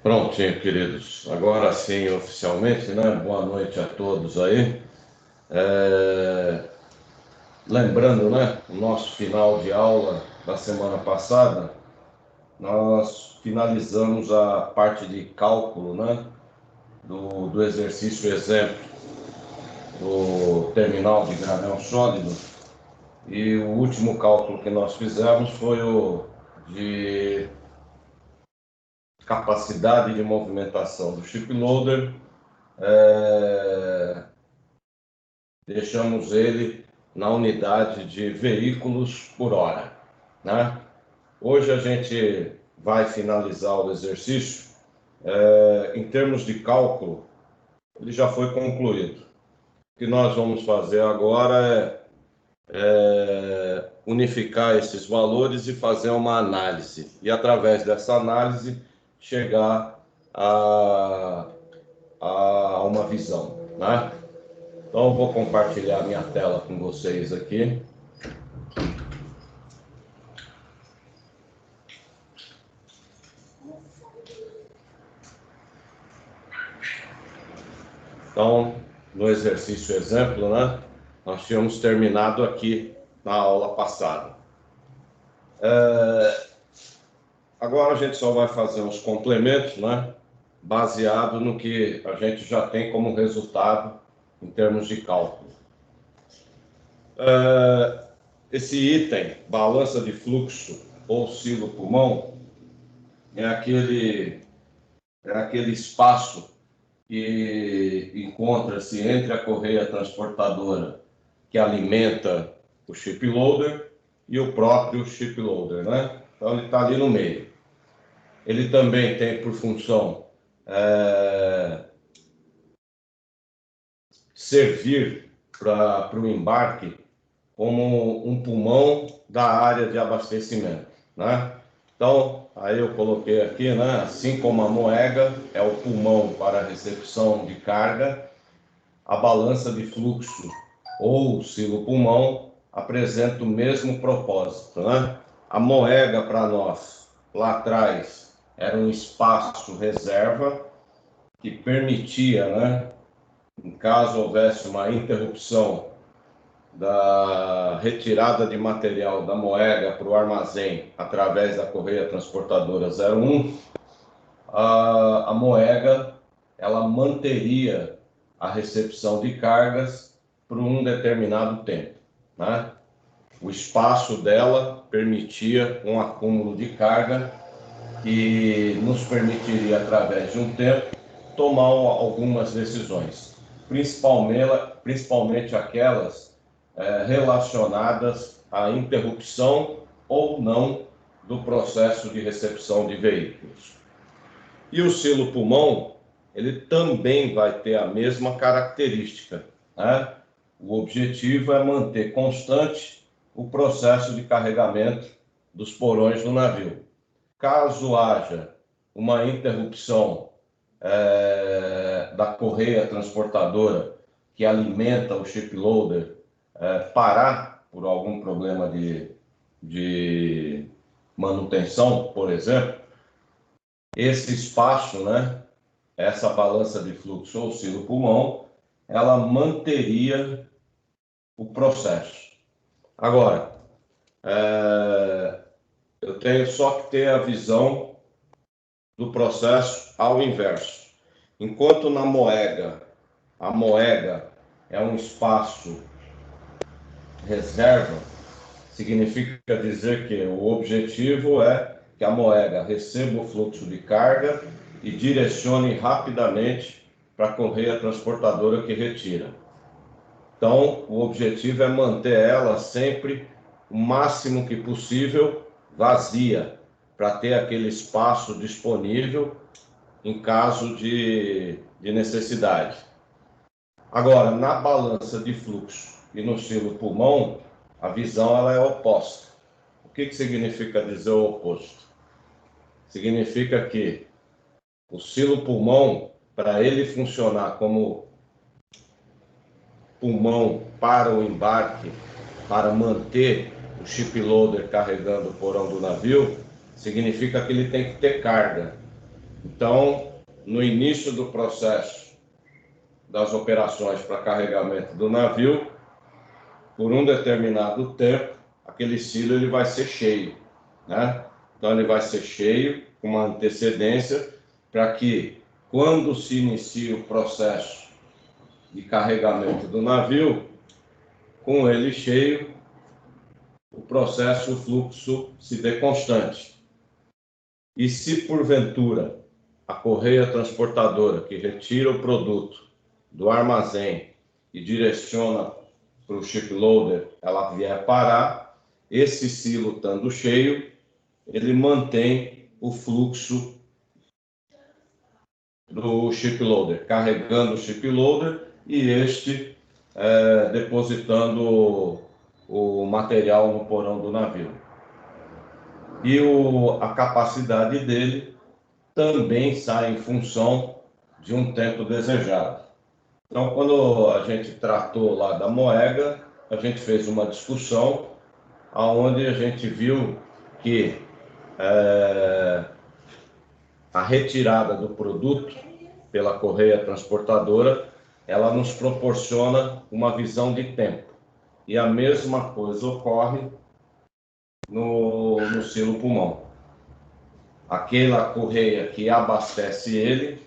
Prontinho, queridos. Agora sim, oficialmente, né? Boa noite a todos aí. É, Lembrando, né? O nosso final de aula da semana passada, nós finalizamos a parte de cálculo, né? Do exercício exemplo do terminal de granel sólido. E o último cálculo que nós fizemos foi o de capacidade de movimentação do chip loader. Deixamos ele na unidade de veículos por hora, né? Hoje a gente vai finalizar o exercício. Em termos de cálculo, ele já foi concluído. O que nós vamos fazer agora é unificar esses valores e fazer uma análise. E através dessa análise, chegar a, a uma visão, né? Então, eu vou compartilhar minha tela com vocês aqui. Então, no exercício exemplo, né, nós tínhamos terminado aqui na aula passada. Agora a gente só vai fazer os complementos, né, baseado no que a gente já tem como resultado em termos de cálculo. Esse item, balança de fluxo ou oscilo-pulmão, é aquele espaço que encontra-se entre a correia transportadora que alimenta o chip loader e o próprio chip loader, né? Então ele está ali no meio. Ele também tem por função servir para o embarque como um pulmão da área de abastecimento, né? Então, aí eu coloquei aqui, né? Assim como a moega é o pulmão para a recepção de carga, a balança de fluxo ou oscilo-pulmão apresenta o mesmo propósito, né? A moega para nós, lá atrás, era um espaço reserva que permitia, né? Em caso houvesse uma interrupção da retirada de material da moega para o armazém através da correia transportadora 01, a moega ela manteria a recepção de cargas por um determinado tempo, né? O espaço dela permitia um acúmulo de carga que nos permitiria, através de um tempo, tomar algumas decisões, principalmente aquelas relacionadas à interrupção ou não do processo de recepção de veículos. E o silo-pulmão, ele também vai ter a mesma característica, né? O objetivo é manter constante o processo de carregamento dos porões do navio. Caso haja uma interrupção da correia transportadora que alimenta o ship loader parar por algum problema de manutenção, por exemplo, esse espaço, né, essa balança de fluxo ou oscilo-pulmão, ela manteria o processo. Agora, eu tenho só que ter a visão do processo ao inverso. Enquanto na moega, a moega é um espaço reserva, significa dizer que o objetivo é que a moega receba o fluxo de carga e direcione rapidamente para a correia transportadora que retira. Então, o objetivo é manter ela sempre o máximo que possível vazia, para ter aquele espaço disponível em caso de necessidade. Agora, na balança de fluxo e no oscilo-pulmão, a visão ela é oposta. O que significa dizer o oposto? Significa que o oscilo-pulmão, para ele funcionar como pulmão para o embarque, para manter o ship loader carregando o porão do navio, significa que ele tem que ter carga. Então, no início do processo das operações para carregamento do navio, por um determinado tempo, aquele silo ele vai ser cheio, né? Então, ele vai ser cheio com uma antecedência para que, quando se inicia o processo de carregamento do navio, com ele cheio, o processo, o fluxo se dê constante. E se porventura a correia transportadora que retira o produto do armazém e direciona para o shiploader, ela vier parar, esse silo estando cheio, ele mantém o fluxo do shiploader, carregando o shiploader e este depositando o material no porão do navio. E a capacidade dele também sai em função de um tempo desejado. Então, quando a gente tratou lá da Moega, a gente fez uma discussão onde a gente viu que a retirada do produto pela correia transportadora, ela nos proporciona uma visão de tempo. E a mesma coisa ocorre no silo pulmão. Aquela correia que abastece ele,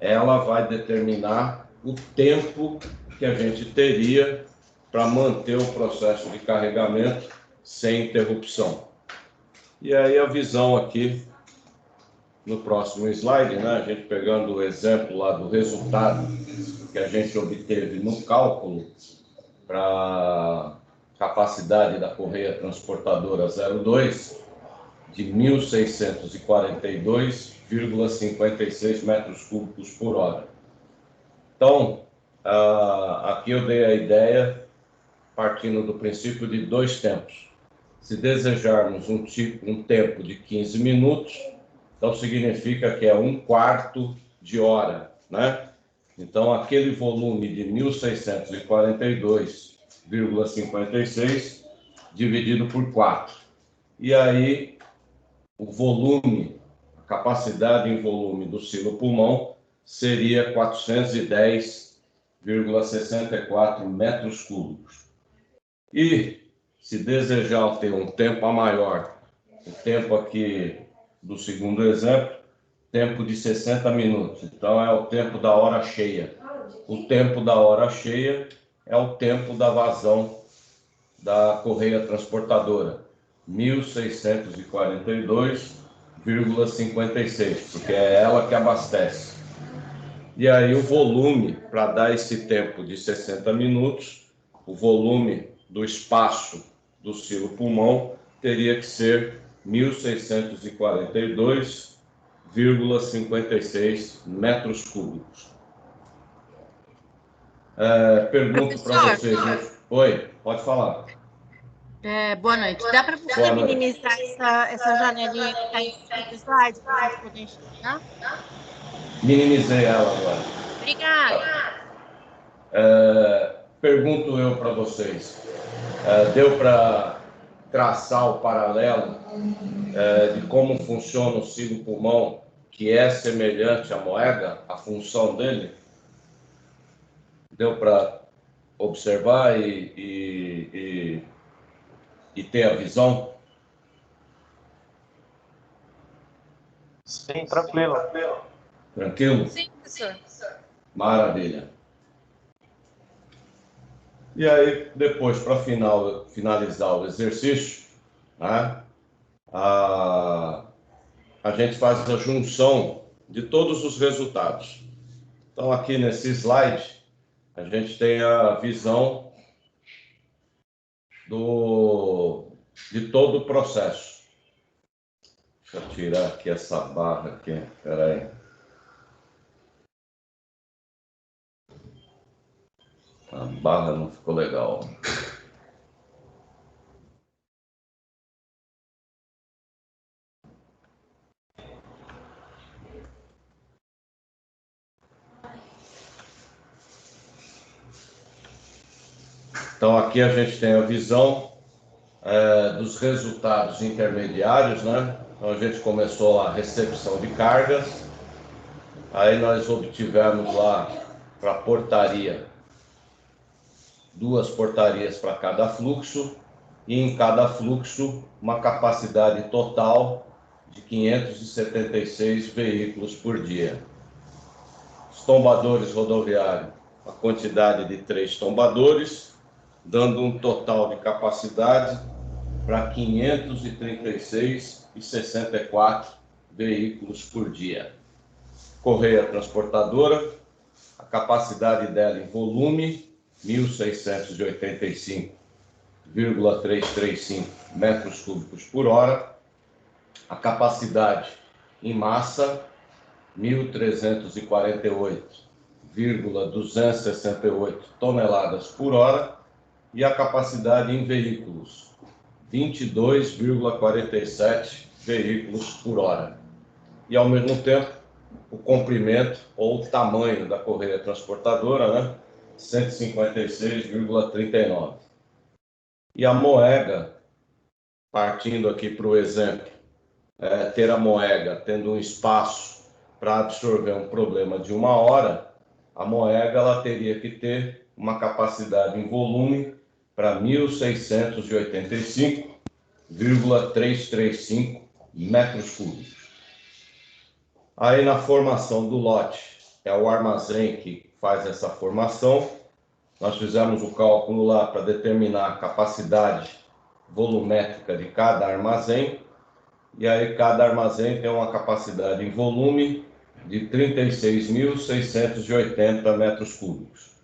ela vai determinar o tempo que a gente teria para manter o processo de carregamento sem interrupção. E aí a visão aqui, no próximo slide, né, a gente pegando o exemplo lá do resultado que a gente obteve no cálculo para capacidade da correia transportadora 02, de 1.642,56 metros cúbicos por hora. Então, aqui eu dei a ideia partindo do princípio de 2 tempos. Se desejarmos um tempo de 15 minutos, então significa que é 1/4 de hora, né? Então, aquele volume de 1.642,56 dividido por 4. E aí, o volume, a capacidade em volume do silo pulmão seria 410,64 metros cúbicos. E, se desejar ter um tempo a maior, o tempo aqui do segundo exemplo, tempo de 60 minutos. Então, é o tempo da hora cheia. O tempo da hora cheia é o tempo da vazão da correia transportadora, 1.642,56, porque é ela que abastece. E aí o volume, para dar esse tempo de 60 minutos, o volume do espaço do silo pulmão teria que ser 1.642,56 metros cúbicos. Pergunto para vocês. Oi, pode falar. Boa noite. Dá para você minimizar essa janelinha que está em cima do slide para a gente poder enxergar? Minimizei ela agora. Obrigada. Pergunto eu para vocês. Deu para traçar o paralelo de como funciona o silo pulmão, que é semelhante à Moega, a função dele? Deu para observar e ter a visão? Sim, tranquilo. Tranquilo? Sim, professor. Maravilha. E aí, depois, para finalizar o exercício, né, a gente faz a junção de todos os resultados. Então, aqui nesse slide, a gente tem a visão de todo o processo. Deixa eu tirar aqui essa barra aqui. Espera aí. A barra não ficou legal. Então, aqui a gente tem a visão dos resultados intermediários, né? Então a gente começou a recepção de cargas, aí nós obtivemos lá para a portaria, 2 portarias para cada fluxo, e em cada fluxo uma capacidade total de 576 veículos por dia. Os tombadores rodoviários, a quantidade de 3 tombadores, dando um total de capacidade para 536,64 veículos por dia. Correia transportadora, a capacidade dela em volume, 1.685,335 metros cúbicos por hora. A capacidade em massa, 1.348,268 toneladas por hora. E a capacidade em veículos, 22,47 veículos por hora. E, ao mesmo tempo, o comprimento ou o tamanho da correia transportadora, né? 156,39. E a moega, partindo aqui para o exemplo, ter a moega tendo um espaço para absorver um problema de 1 hora, a moega ela teria que ter uma capacidade em volume para 1.685,335 metros cúbicos. Aí na formação do lote, é o armazém que faz essa formação. Nós fizemos o cálculo lá para determinar a capacidade volumétrica de cada armazém. E aí cada armazém tem uma capacidade em volume de 36.680 metros cúbicos.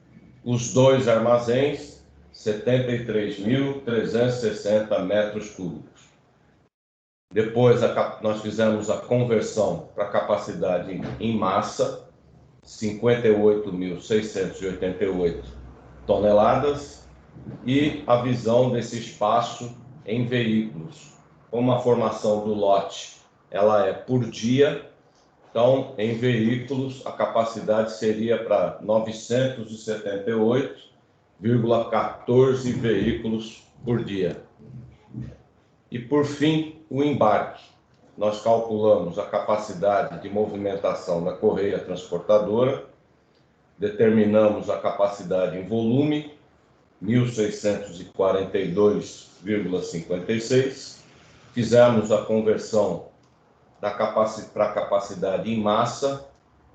Os 2 armazéns, 73.360 metros cúbicos. Depois nós fizemos a conversão para capacidade em massa, 58.688 toneladas, e a visão desse espaço em veículos. Como a formação do lote ela é por dia, então em veículos a capacidade seria para 978,14 veículos por dia. E por fim, o embarque. Nós calculamos a capacidade de movimentação da correia transportadora, determinamos a capacidade em volume, 1.642,56, fizemos a conversão para a capacidade em massa,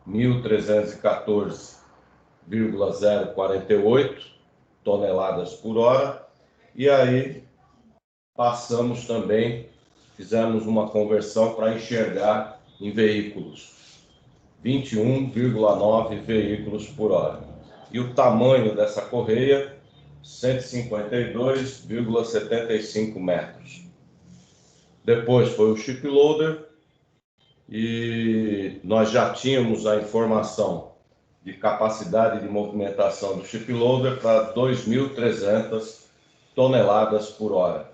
1.314,048 toneladas por hora, e aí passamos também, fizemos uma conversão para enxergar em veículos, 21,9 veículos por hora. E o tamanho dessa correia, 152,75 metros. Depois foi o ship loader, e nós já tínhamos a informação de capacidade de movimentação do ship loader para 2.300 toneladas por hora.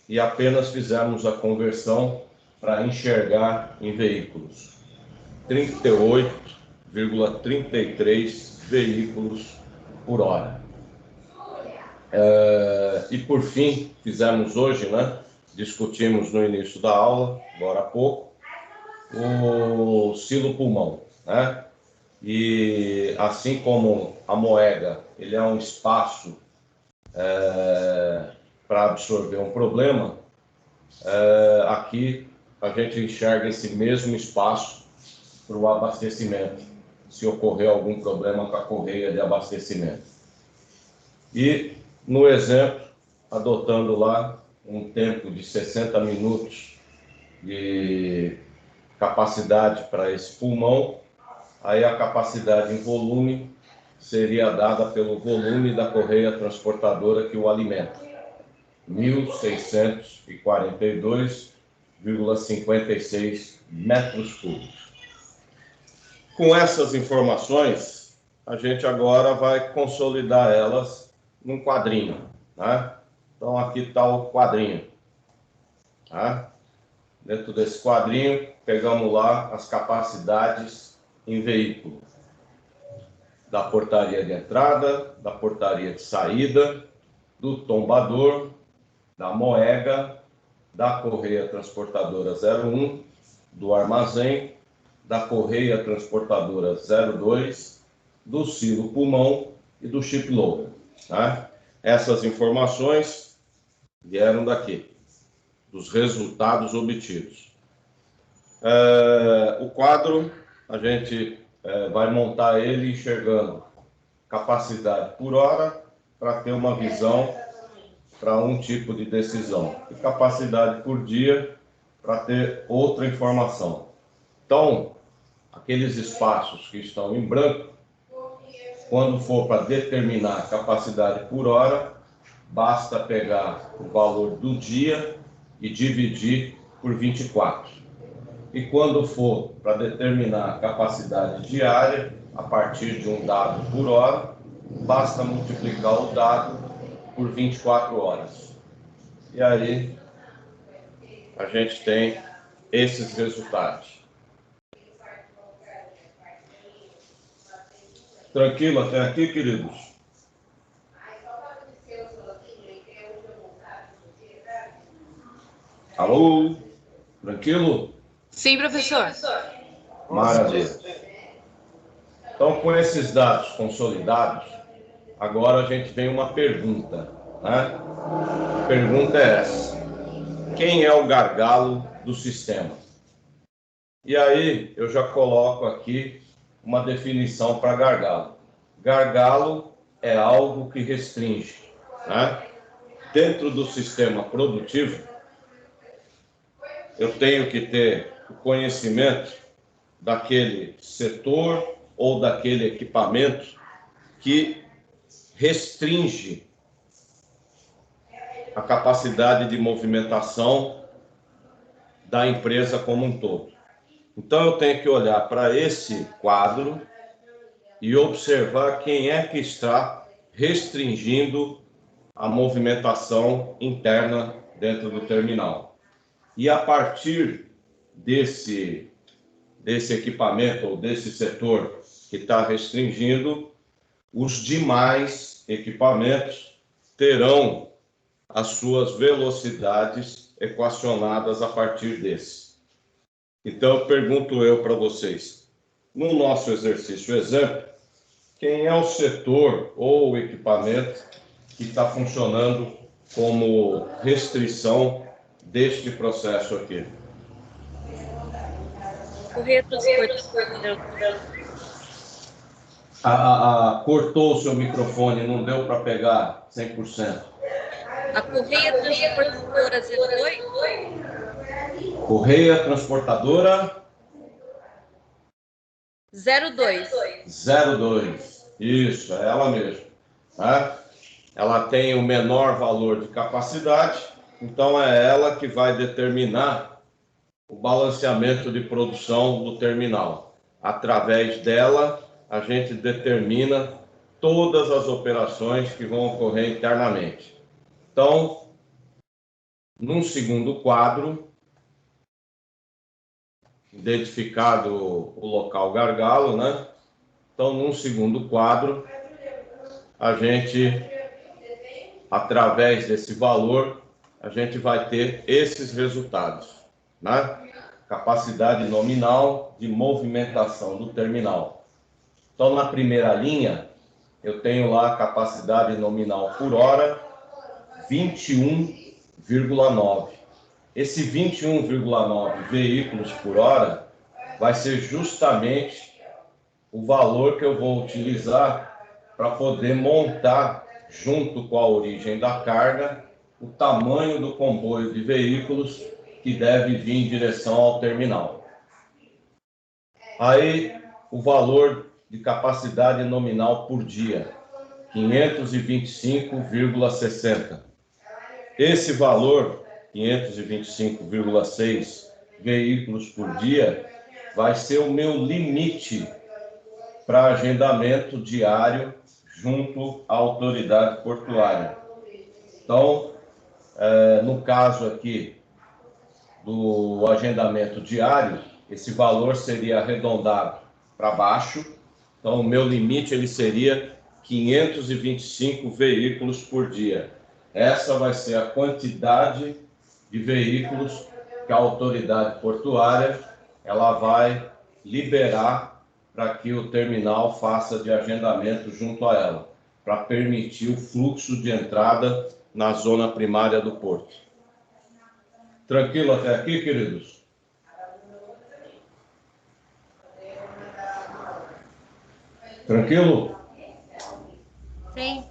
E apenas fizemos a conversão para enxergar em veículos, 38,33 veículos por hora. E por fim, fizemos hoje, né? Discutimos no início da aula, agora há pouco, o silo pulmão, né? E assim como a moega, ele é um espaço para absorver um problema, aqui a gente enxerga esse mesmo espaço para o abastecimento, se ocorrer algum problema com a correia de abastecimento. E no exemplo, adotando lá um tempo de 60 minutos de capacidade para esse pulmão, aí a capacidade em volume seria dada pelo volume da correia transportadora que o alimenta, 1.642,56 metros cúbicos. Com essas informações, a gente agora vai consolidar elas num quadrinho, né? Então aqui está o quadrinho, tá? Dentro desse quadrinho, pegamos lá as capacidades em veículo, da portaria de entrada, da portaria de saída, do tombador, da moega da correia transportadora 01, do armazém, da correia transportadora 02, do silo pulmão e do chip loader. Tá? Essas informações vieram daqui, dos resultados obtidos. O quadro, a gente vai montar ele enxergando capacidade por hora para ter uma visão para um tipo de decisão e capacidade por dia para ter outra informação. Então, aqueles espaços que estão em branco, quando for para determinar a capacidade por hora, basta pegar o valor do dia e dividir por 24. E quando for para determinar a capacidade diária, a partir de um dado por hora, basta multiplicar o dado por 24 horas. E aí, a gente tem esses resultados. Tranquilo até aqui, queridos? Alô? Tranquilo? Sim, professor. Maravilha. Então, com esses dados consolidados, agora a gente tem uma pergunta, né? A pergunta é essa: quem é o gargalo do sistema? E aí eu já coloco aqui uma definição para gargalo. Gargalo é algo que restringe, né? Dentro do sistema produtivo, eu tenho que ter o conhecimento daquele setor ou daquele equipamento que restringe a capacidade de movimentação da empresa como um todo. Então, eu tenho que olhar para esse quadro e observar quem é que está restringindo a movimentação interna dentro do terminal. E a partir desse equipamento ou desse setor que está restringindo, os demais equipamentos terão as suas velocidades equacionadas a partir desse. Então, pergunto eu para vocês, no nosso exercício exemplo, quem é o setor ou o equipamento que está funcionando como restrição deste processo aqui? Correia transportadora. Cortou o seu microfone, não deu para pegar 100%. A correia transportadora 02? Correia transportadora 02. 02. Isso, é ela mesmo. Tá? Ela tem o menor valor de capacidade, então é ela que vai determinar o balanceamento de produção do terminal. Através dela, a gente determina todas as operações que vão ocorrer internamente. Então, num segundo quadro, identificado o local gargalo, né? Então, num segundo quadro, a gente, através desse valor, a gente vai ter esses resultados, né? Capacidade nominal de movimentação do terminal. Então, na primeira linha, eu tenho lá a capacidade nominal por hora, 21,9. Esse 21,9 veículos por hora vai ser justamente o valor que eu vou utilizar para poder montar, junto com a origem da carga, o tamanho do comboio de veículos que deve vir em direção ao terminal. Aí, o valor de capacidade nominal por dia, 525,60. Esse valor, 525,6 veículos por dia, vai ser o meu limite para agendamento diário junto à autoridade portuária. Então, no caso aqui do agendamento diário, esse valor seria arredondado para baixo. Então, o meu limite ele seria 525 veículos por dia. Essa vai ser a quantidade de veículos que a autoridade portuária ela vai liberar para que o terminal faça de agendamento junto a ela, para permitir o fluxo de entrada na zona primária do porto. Tranquilo até aqui, queridos? Tranquilo? Sim.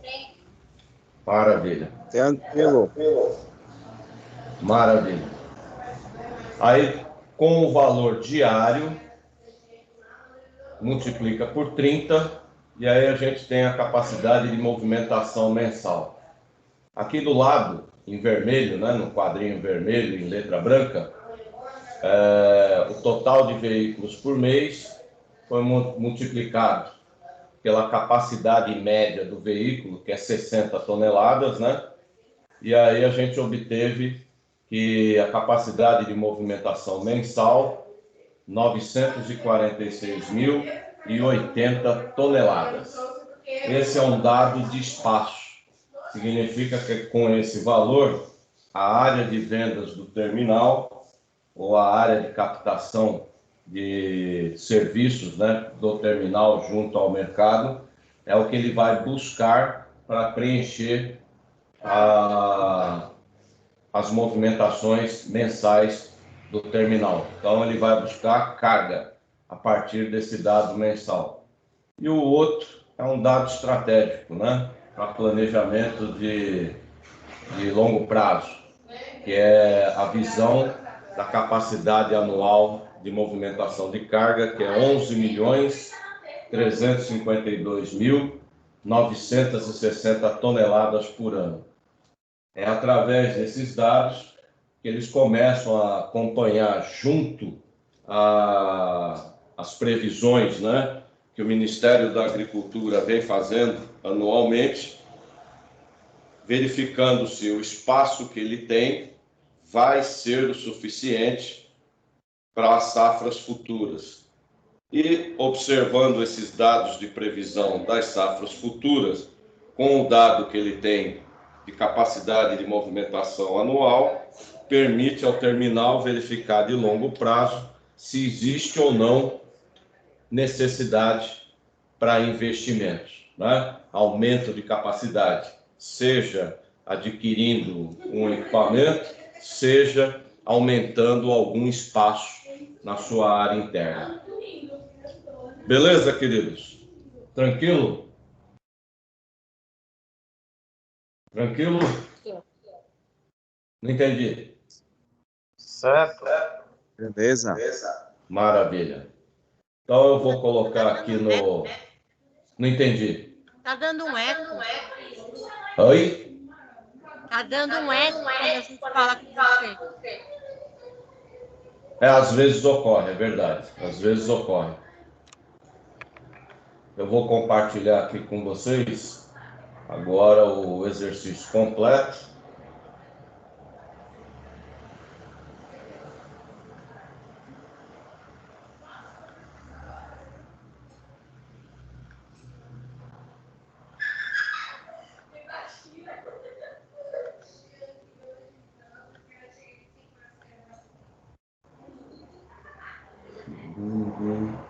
Maravilha. Tranquilo. Maravilha. Aí, com o valor diário, multiplica por 30, e aí a gente tem a capacidade de movimentação mensal. Aqui do lado, em vermelho, né, no quadrinho vermelho, em letra branca, o total de veículos por mês foi multiplicado pela capacidade média do veículo, que é 60 toneladas, né? E aí a gente obteve que a capacidade de movimentação mensal, 946.080 toneladas. Esse é um dado de espaço. Significa que com esse valor, a área de vendas do terminal, ou a área de captação de serviços, né, do terminal junto ao mercado, é o que ele vai buscar para preencher as movimentações mensais do terminal. Então, ele vai buscar carga a partir desse dado mensal. E o outro é um dado estratégico, né, para planejamento de longo prazo, que é a visão da capacidade anual de movimentação de carga, que é 11.352.960 toneladas por ano. É através desses dados que eles começam a acompanhar junto às previsões, né, que o Ministério da Agricultura vem fazendo anualmente, verificando se o espaço que ele tem vai ser o suficiente para as safras futuras. E observando esses dados de previsão das safras futuras, com o dado que ele tem de capacidade de movimentação anual, permite ao terminal verificar de longo prazo se existe ou não necessidade para investimentos, né? Aumento de capacidade, seja adquirindo um equipamento, seja aumentando algum espaço na sua área interna. Beleza, queridos? Tranquilo? Tranquilo? Não entendi. Certo. Beleza. Maravilha. Então eu vou colocar aqui no... Não entendi. Tá dando um eco. Oi? Tá dando um eco quando a gente fala com você. Às vezes ocorre, é verdade. Às vezes ocorre. Eu vou compartilhar aqui com vocês agora o exercício completo.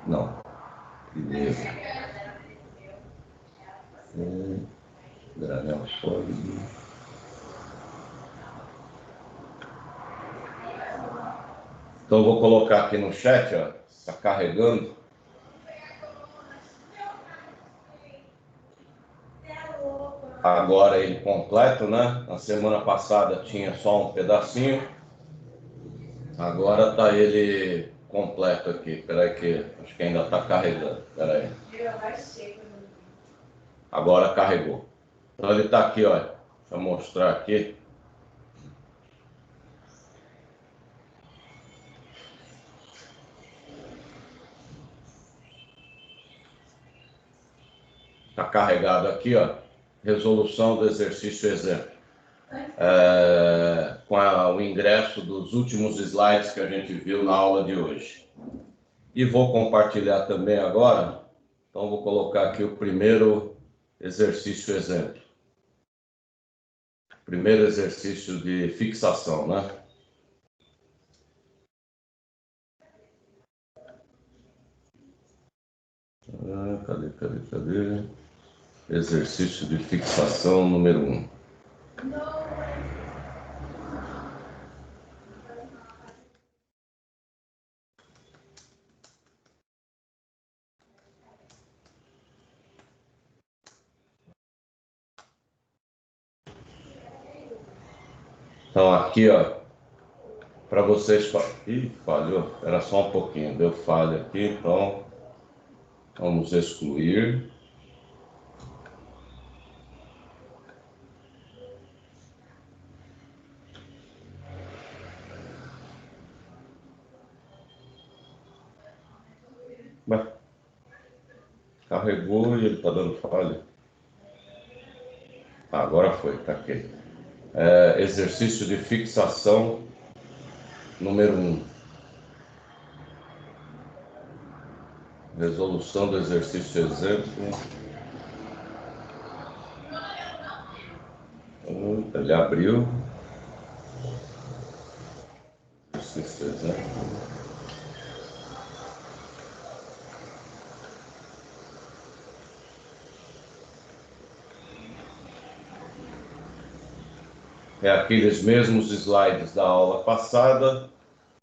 Não. Beleza. Granel sólido. Então eu vou colocar aqui no chat, ó, está carregando. Agora ele completo, né? Na semana passada tinha só um pedacinho. Agora tá ele completo aqui. Espera aí que acho que ainda está carregando. Espera aí. Agora carregou. Então ele está aqui, olha. Deixa eu mostrar aqui. Está carregado aqui, ó. Resolução do exercício exemplo. Com o ingresso dos últimos slides que a gente viu na aula de hoje. E vou compartilhar também agora. Então vou colocar aqui o primeiro exercício exemplo. Primeiro exercício de fixação, né? Cadê? Exercício de fixação número 1. Então, aqui, ó, para vocês... Ih, falhou. Era só um pouquinho. Deu falha aqui, então... Vamos excluir. Mas carregou e ele está dando falha. Agora foi, tá aqui. Exercício de fixação número 1. Resolução do exercício exemplo. Ele abriu. Exercício exemplo. É aqueles mesmos slides da aula passada,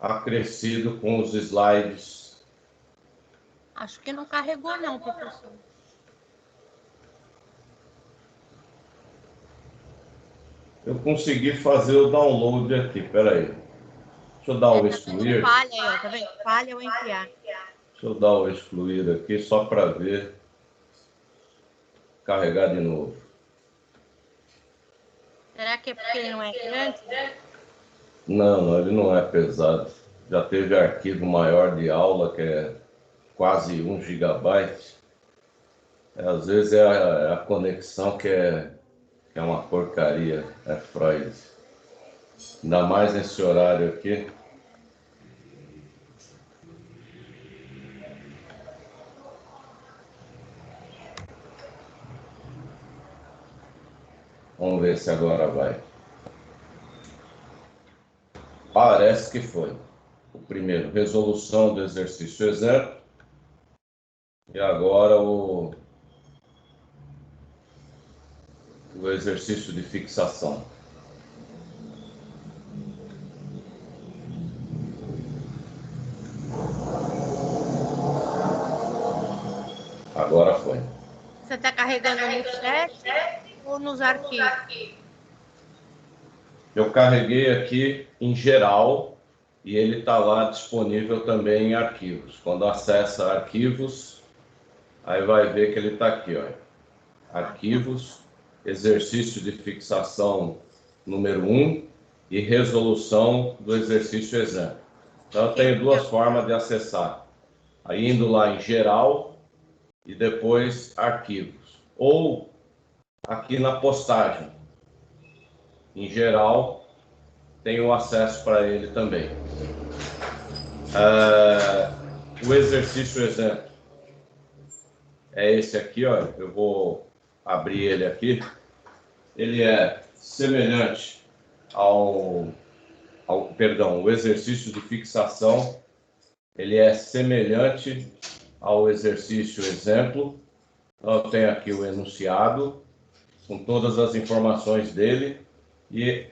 acrescido com os slides. Acho que não carregou não, professor. Eu consegui fazer o download aqui, peraí. Deixa eu dar o excluir. Falha aí, ó, tá vendo? Falha ou enviar. Deixa eu dar o excluir aqui, só para ver. Carregar de novo. Será que é porque ele não é grande? Não, ele não é pesado. Já teve arquivo maior de aula, que é quase 1 gigabyte. Às vezes é a conexão que é uma porcaria, é Freud. Ainda mais nesse horário aqui. Vamos ver se agora vai. Parece que foi. O primeiro, resolução do exercício exemplo. E agora o exercício de fixação. Agora foi. Você está carregando no chat ou nos arquivos? Eu carreguei aqui em geral e ele está lá disponível também em arquivos. Quando acessa arquivos, aí vai ver que ele está aqui, ó. Arquivos, exercício de fixação número 1 e resolução do exercício exemplo. Então eu tenho duas formas de acessar. Aí indo lá em geral e depois arquivos. Ou aqui na postagem. Em geral, tenho acesso para ele também. O exercício exemplo é esse aqui, ó. Eu vou abrir ele aqui. Ele é semelhante o exercício de fixação, ele é semelhante ao exercício exemplo. Então, eu tenho aqui o enunciado, com todas as informações dele, e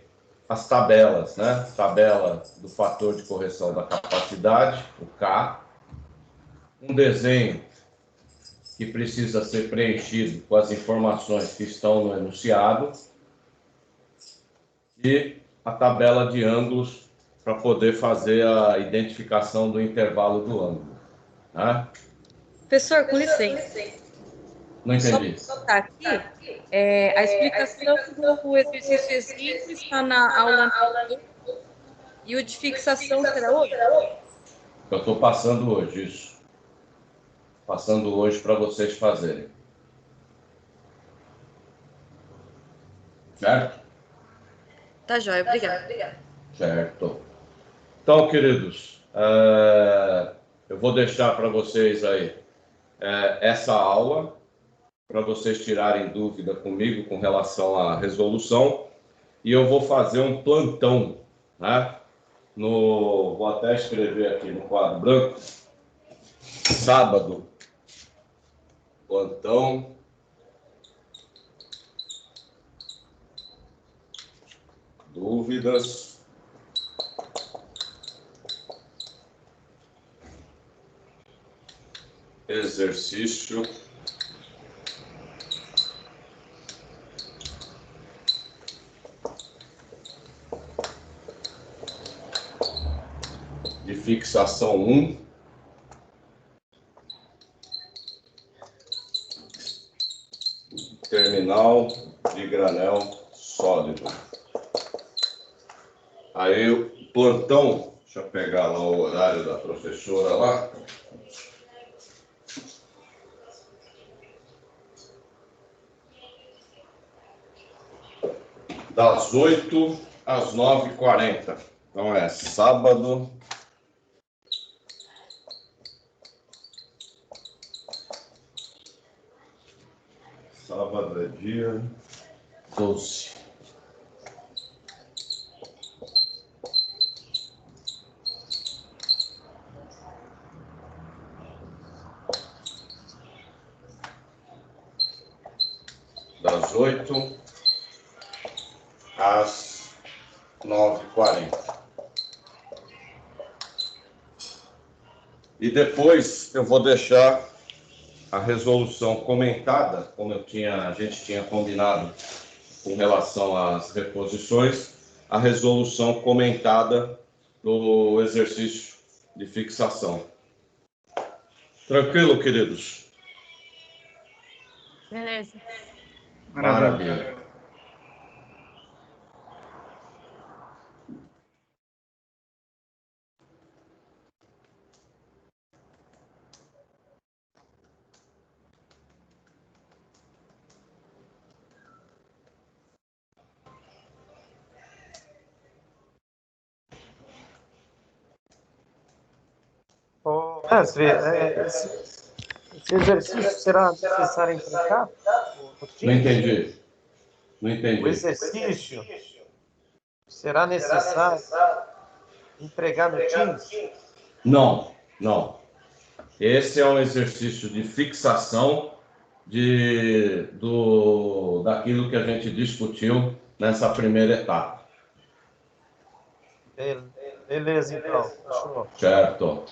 as tabelas, né? Tabela do fator de correção da capacidade, o K, um desenho que precisa ser preenchido com as informações que estão no enunciado, e a tabela de ângulos para poder fazer a identificação do intervalo do ângulo. Né? Professor, com licença. Não entendi. Só tá aqui, a explicação do exercício exemplo está na aula anterior e o de fixação será hoje? Eu estou passando hoje, isso. Passando hoje para vocês fazerem. Certo? Tá jóia, obrigada. Certo. Então, queridos, eu vou deixar para vocês aí essa aula, para vocês tirarem dúvida comigo com relação à resolução, e eu vou fazer um plantão, né? Vou até escrever aqui no quadro branco, sábado, plantão. Dúvidas? Exercício. De fixação 1. Terminal de granel sólido. Aí o plantão, deixa eu pegar lá o horário da professora lá. Das 8 às 9h40. Então é sábado. Sábado é dia 12. Das 8 às 9h40. E depois eu vou deixar a resolução comentada, como a gente tinha combinado com relação às reposições, a resolução comentada do exercício de fixação. Tranquilo, queridos? Beleza. Maravilha. Ô, mestre, esse exercício será necessário implicar no Não Teams? entendi. Não O entendi. exercício será necessário empregar no Teams? Não, não. Esse é um exercício de fixação daquilo que a gente discutiu nessa primeira etapa. Beleza, então. Fechou. Certo.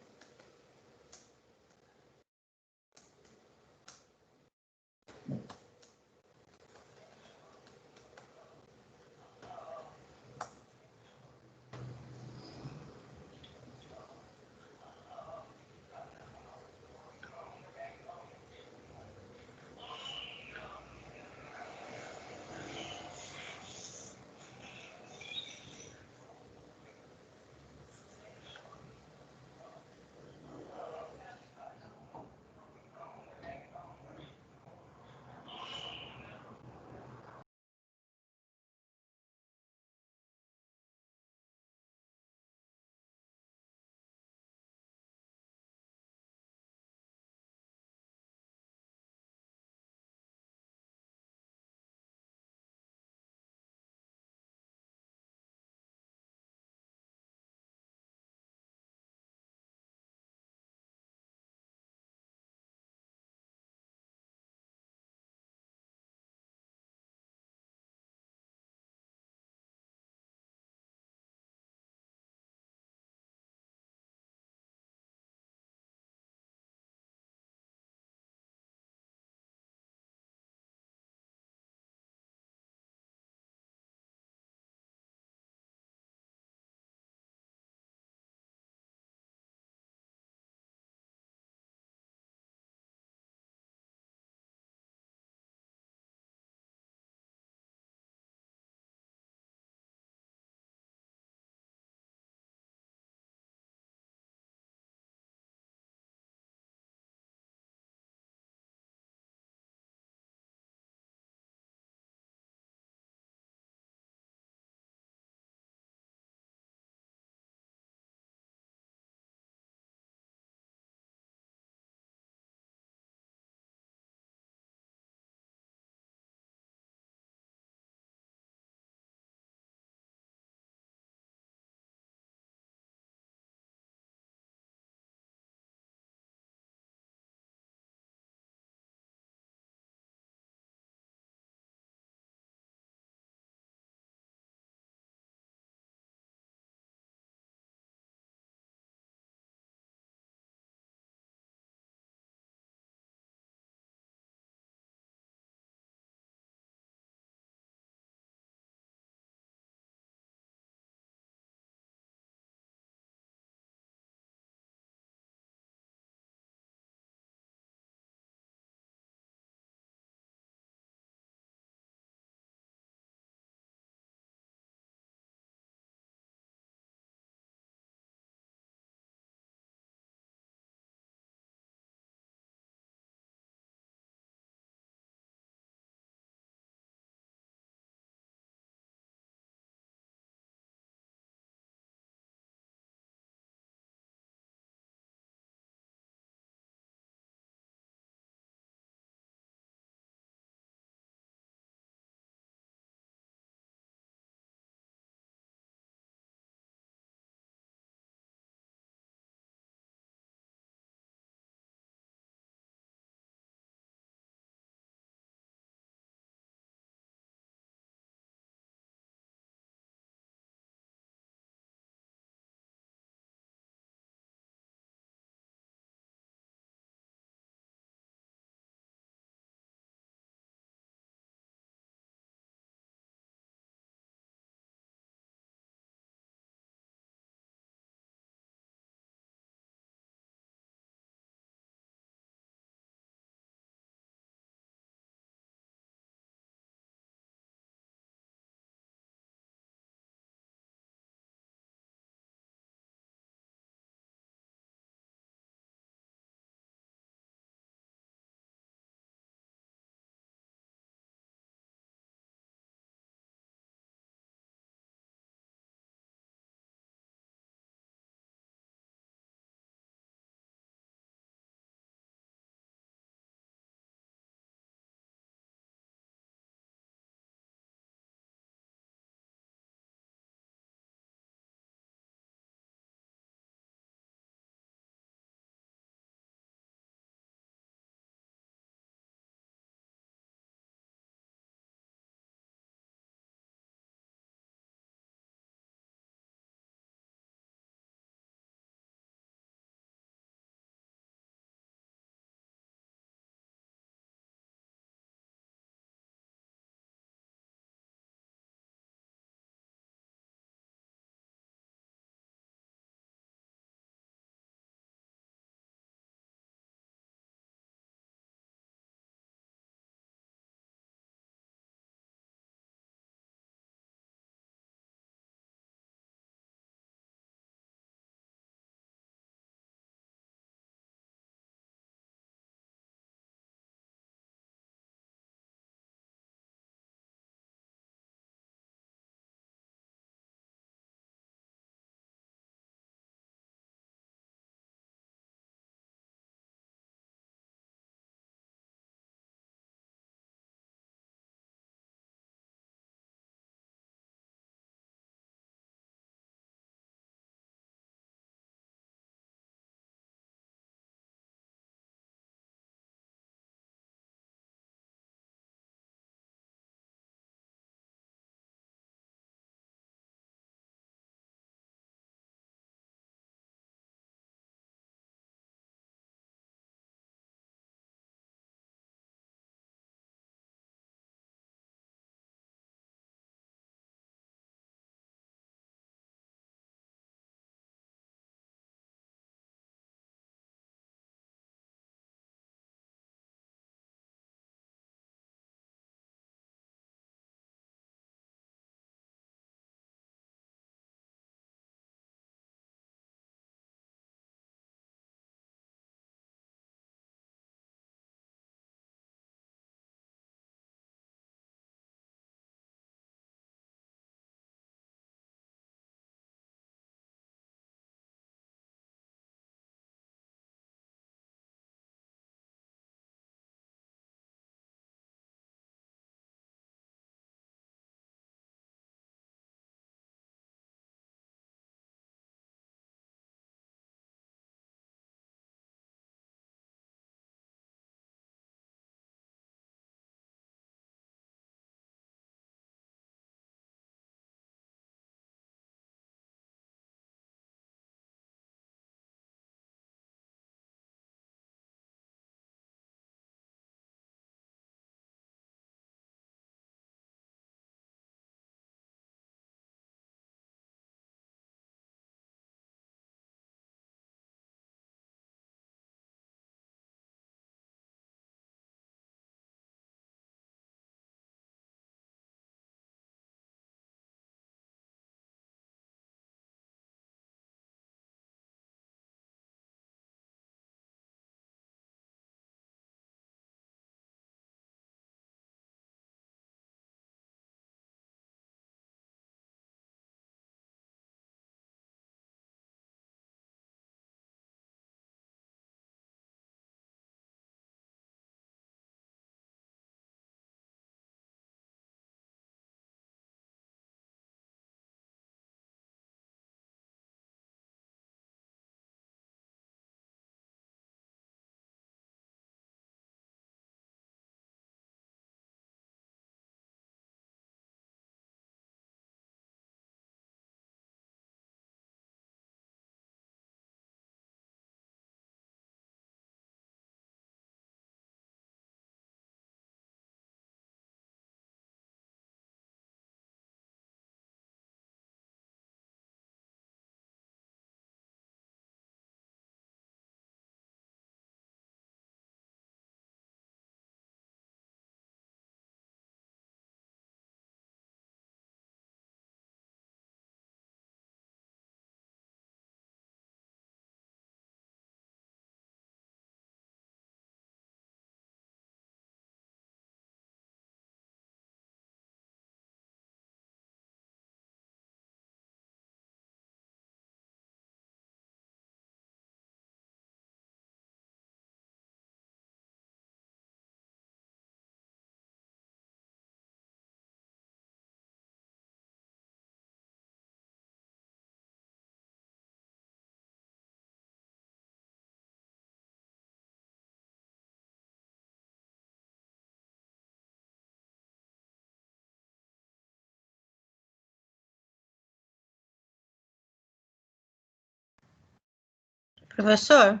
Professor?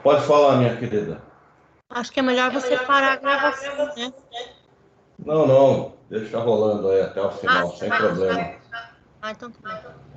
Pode falar, minha querida. Acho que é melhor você parar a gravação, né? Não, deixa rolando aí até o final, você sem vai problema. deixar? Então tá bem.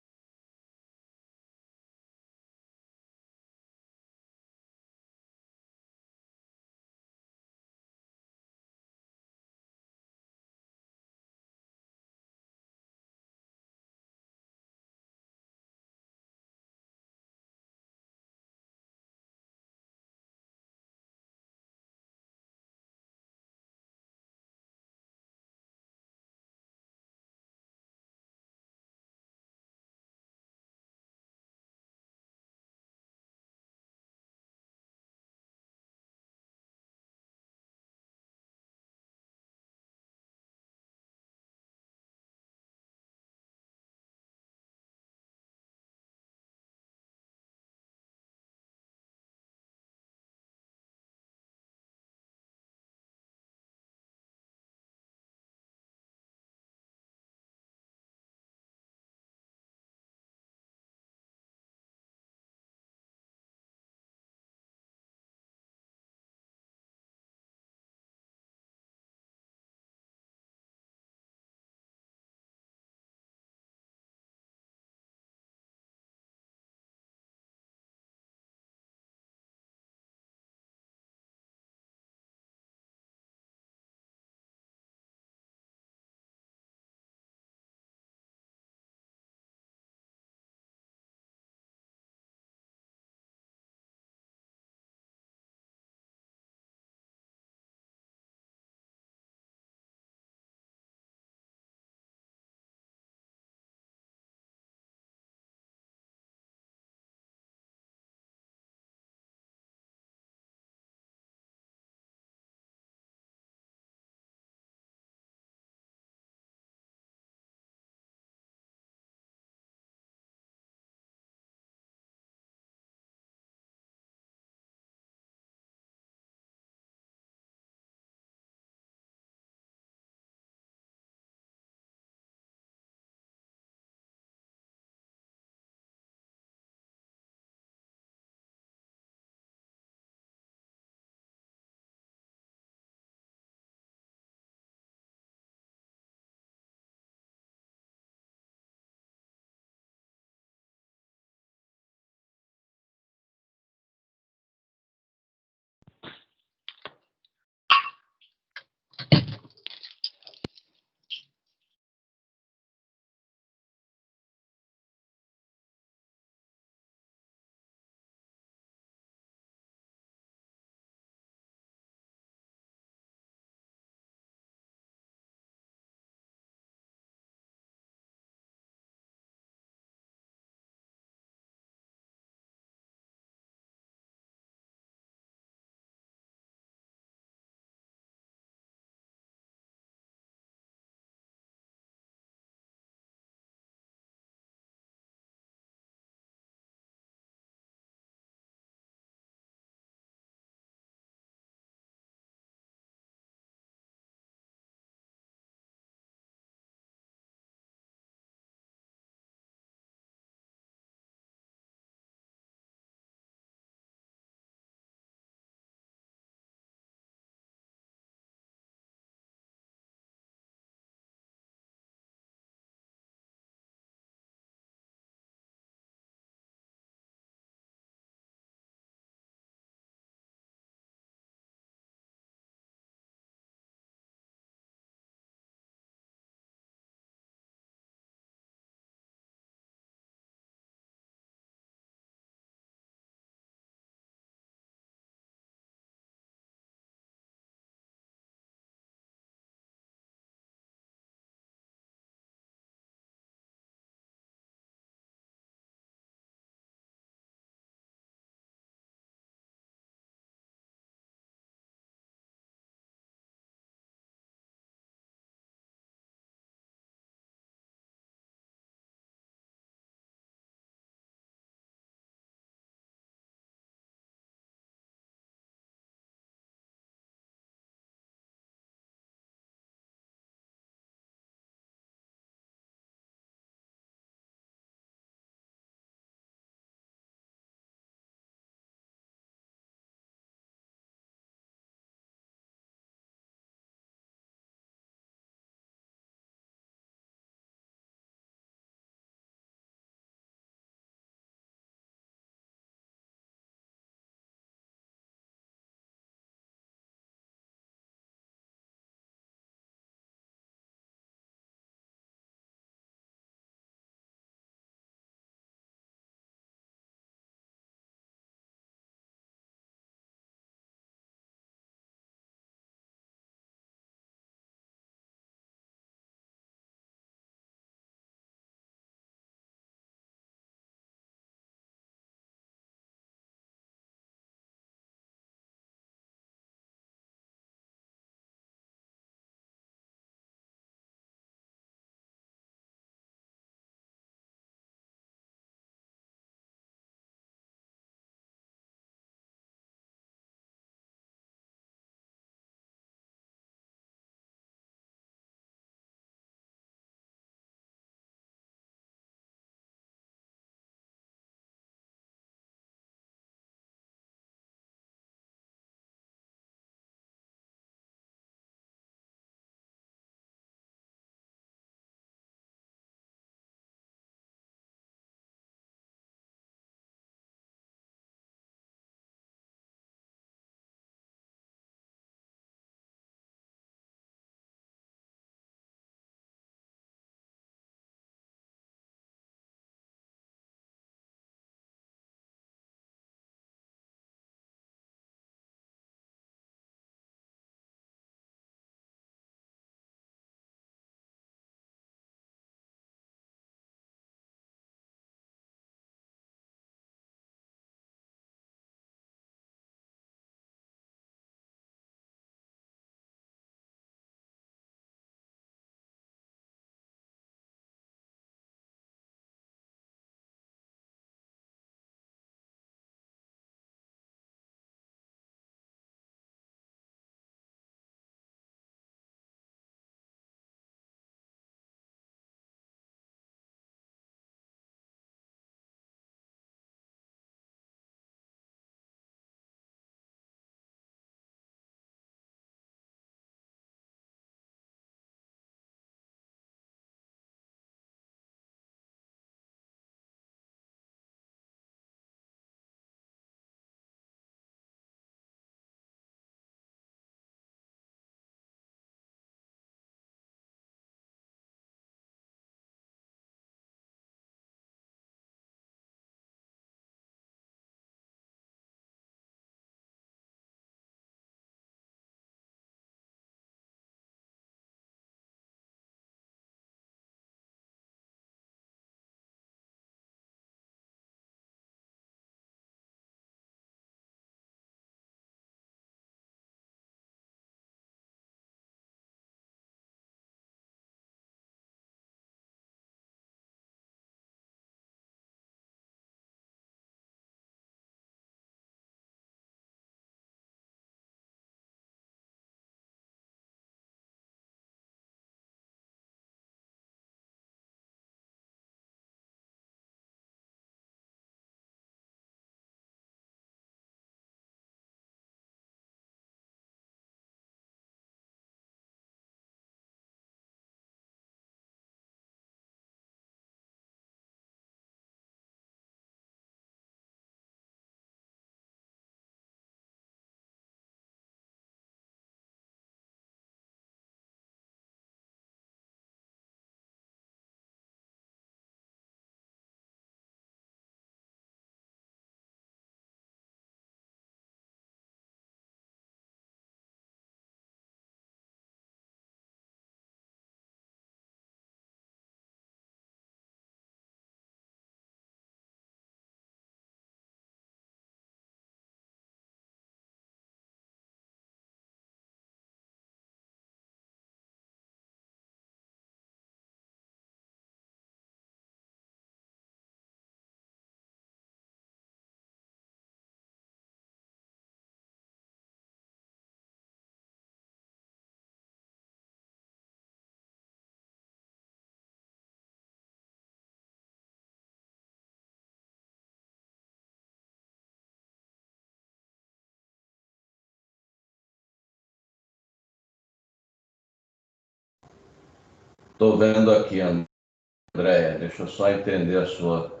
Estou vendo aqui, Andréia. Deixa eu só entender a sua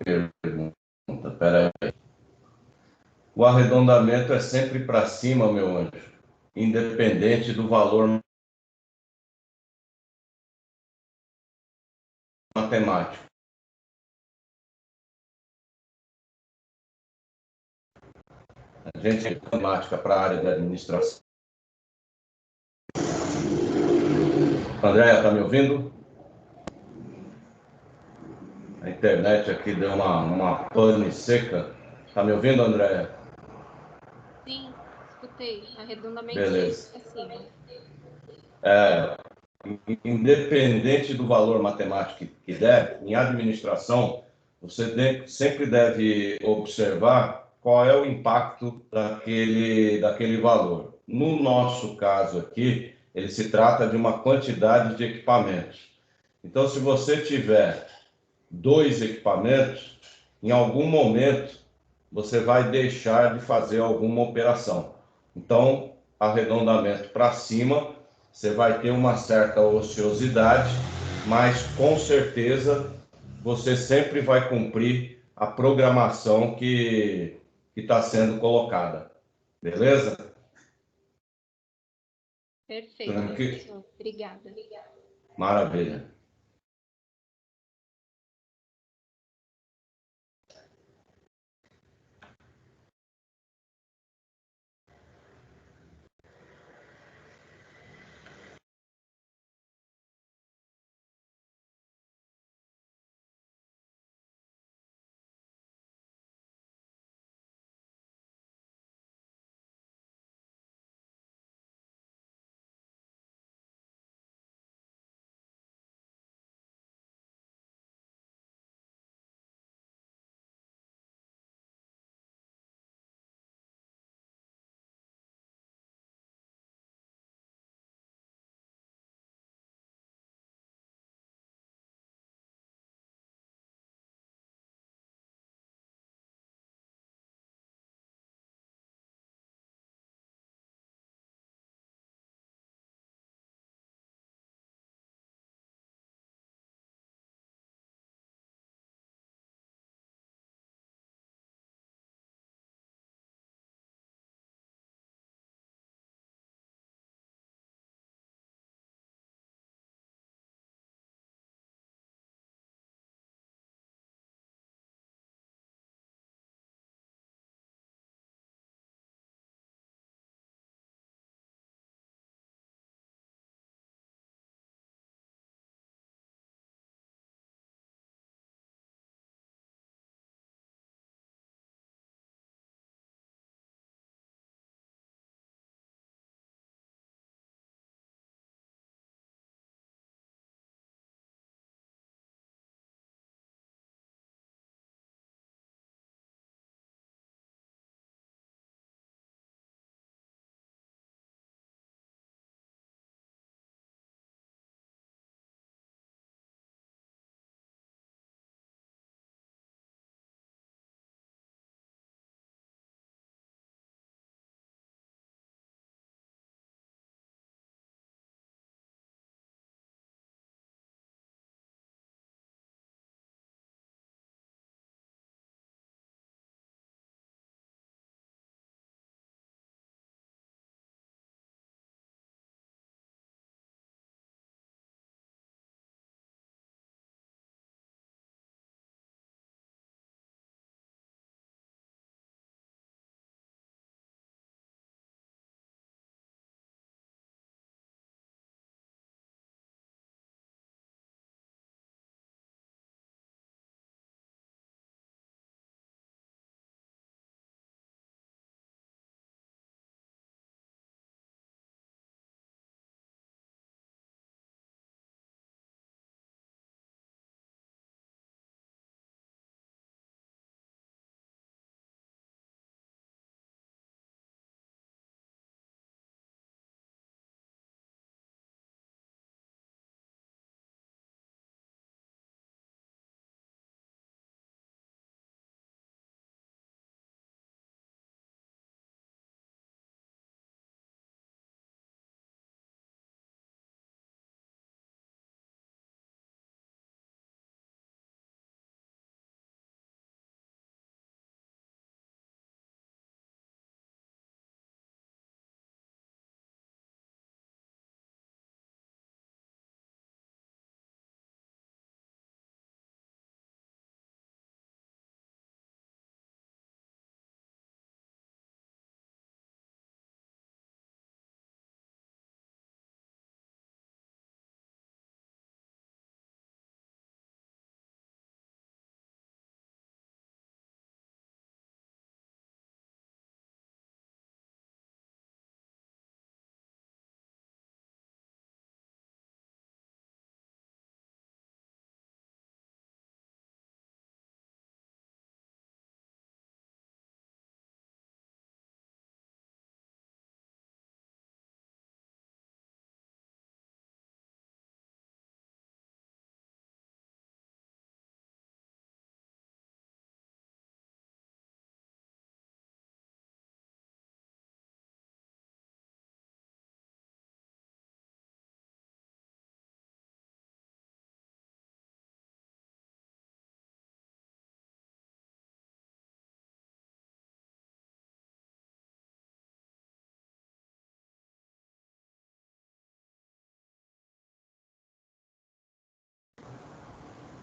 pergunta. Espera aí. O arredondamento é sempre para cima, meu anjo, independente do valor matemático. A gente tem matemática para a área de administração. Andréia, está me ouvindo? A internet aqui deu uma pane seca. Está me ouvindo, Andréia? Sim, escutei. Arredondamento Beleza. sempre acima. Independente do valor matemático que der, em administração, você sempre deve observar qual é o impacto daquele valor. No nosso caso aqui, ele se trata de uma quantidade de equipamentos. Então, se você tiver 2 equipamentos, em algum momento você vai deixar de fazer alguma operação. Então, arredondamento para cima, você vai ter uma certa ociosidade, mas com certeza você sempre vai cumprir a programação que está sendo colocada. Beleza? Perfeito, professor. Obrigada. Maravilha.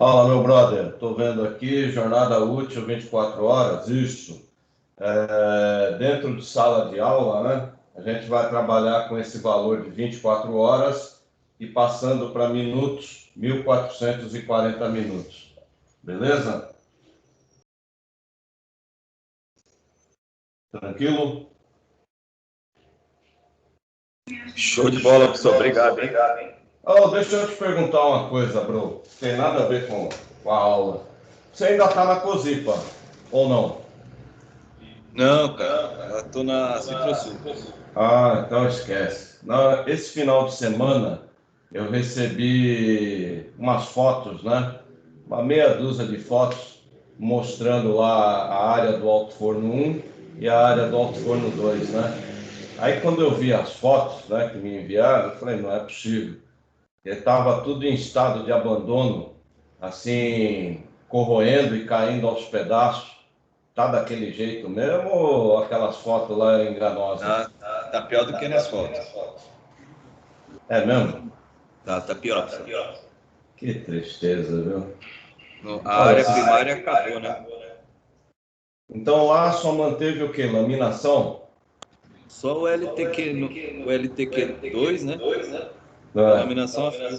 Fala, meu brother. Estou vendo aqui, jornada útil 24 horas, isso. Dentro de sala de aula, né? A gente vai trabalhar com esse valor de 24 horas e passando para minutos, 1.440 minutos. Beleza? Tranquilo? Show de bola, professor. Obrigado, hein? Oh, deixa eu te perguntar uma coisa, bro. Tem nada a ver com a aula. Você ainda está na COSIPA, ou não? Não, cara. Eu tô na Citrosul. Ah, então esquece. Esse final de semana eu recebi umas fotos, né? Uma meia dúzia de fotos mostrando lá a área do Alto Forno 1 e a área do Alto Forno 2, né? Aí quando eu vi as fotos, né, que me enviaram, eu falei, não é possível. Estava tudo em estado de abandono, assim, corroendo e caindo aos pedaços. Tá daquele jeito mesmo ou aquelas fotos lá enganosas? Tá pior do que nas fotos. É mesmo? Tá pior, professor. Que tristeza, viu? A área primária acabou, né? Então lá só manteve o quê? Laminação? Só o o LTQ2, né? A Ah, laminação a fio.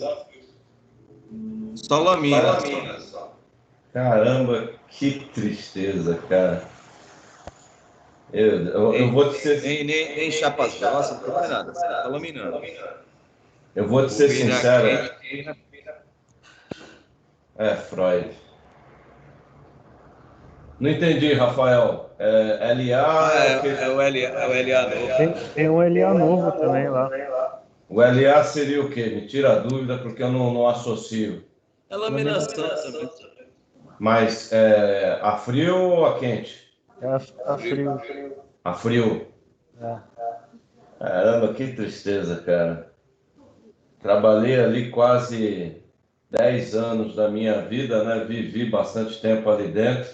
Só lamina. caramba, que tristeza, cara. Eu vou te ser, Nem chapas grossas, não tem nada. Tá laminando. eu vou te ser sincero. Quente, Freud. Não entendi, Rafael. LA. é o LA novo. Tem um LA novo também lá. O LA seria o quê? Me tira a dúvida porque eu não associo. É laminação também. Mas a frio ou a quente? A frio. A frio. É. Caramba, que tristeza, cara. Trabalhei ali quase 10 anos da minha vida, né? Vivi bastante tempo ali dentro.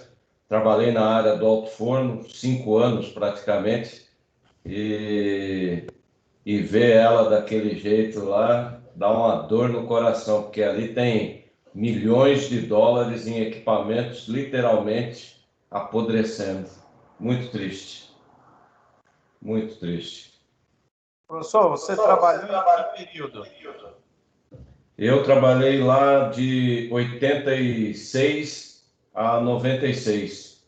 Trabalhei na área do alto forno, 5 anos praticamente. E ver ela daquele jeito lá dá uma dor no coração, porque ali tem milhões de dólares em equipamentos literalmente apodrecendo. Muito triste. Muito triste. Professor, você trabalhou em que período? Eu trabalhei lá de 86 a 96.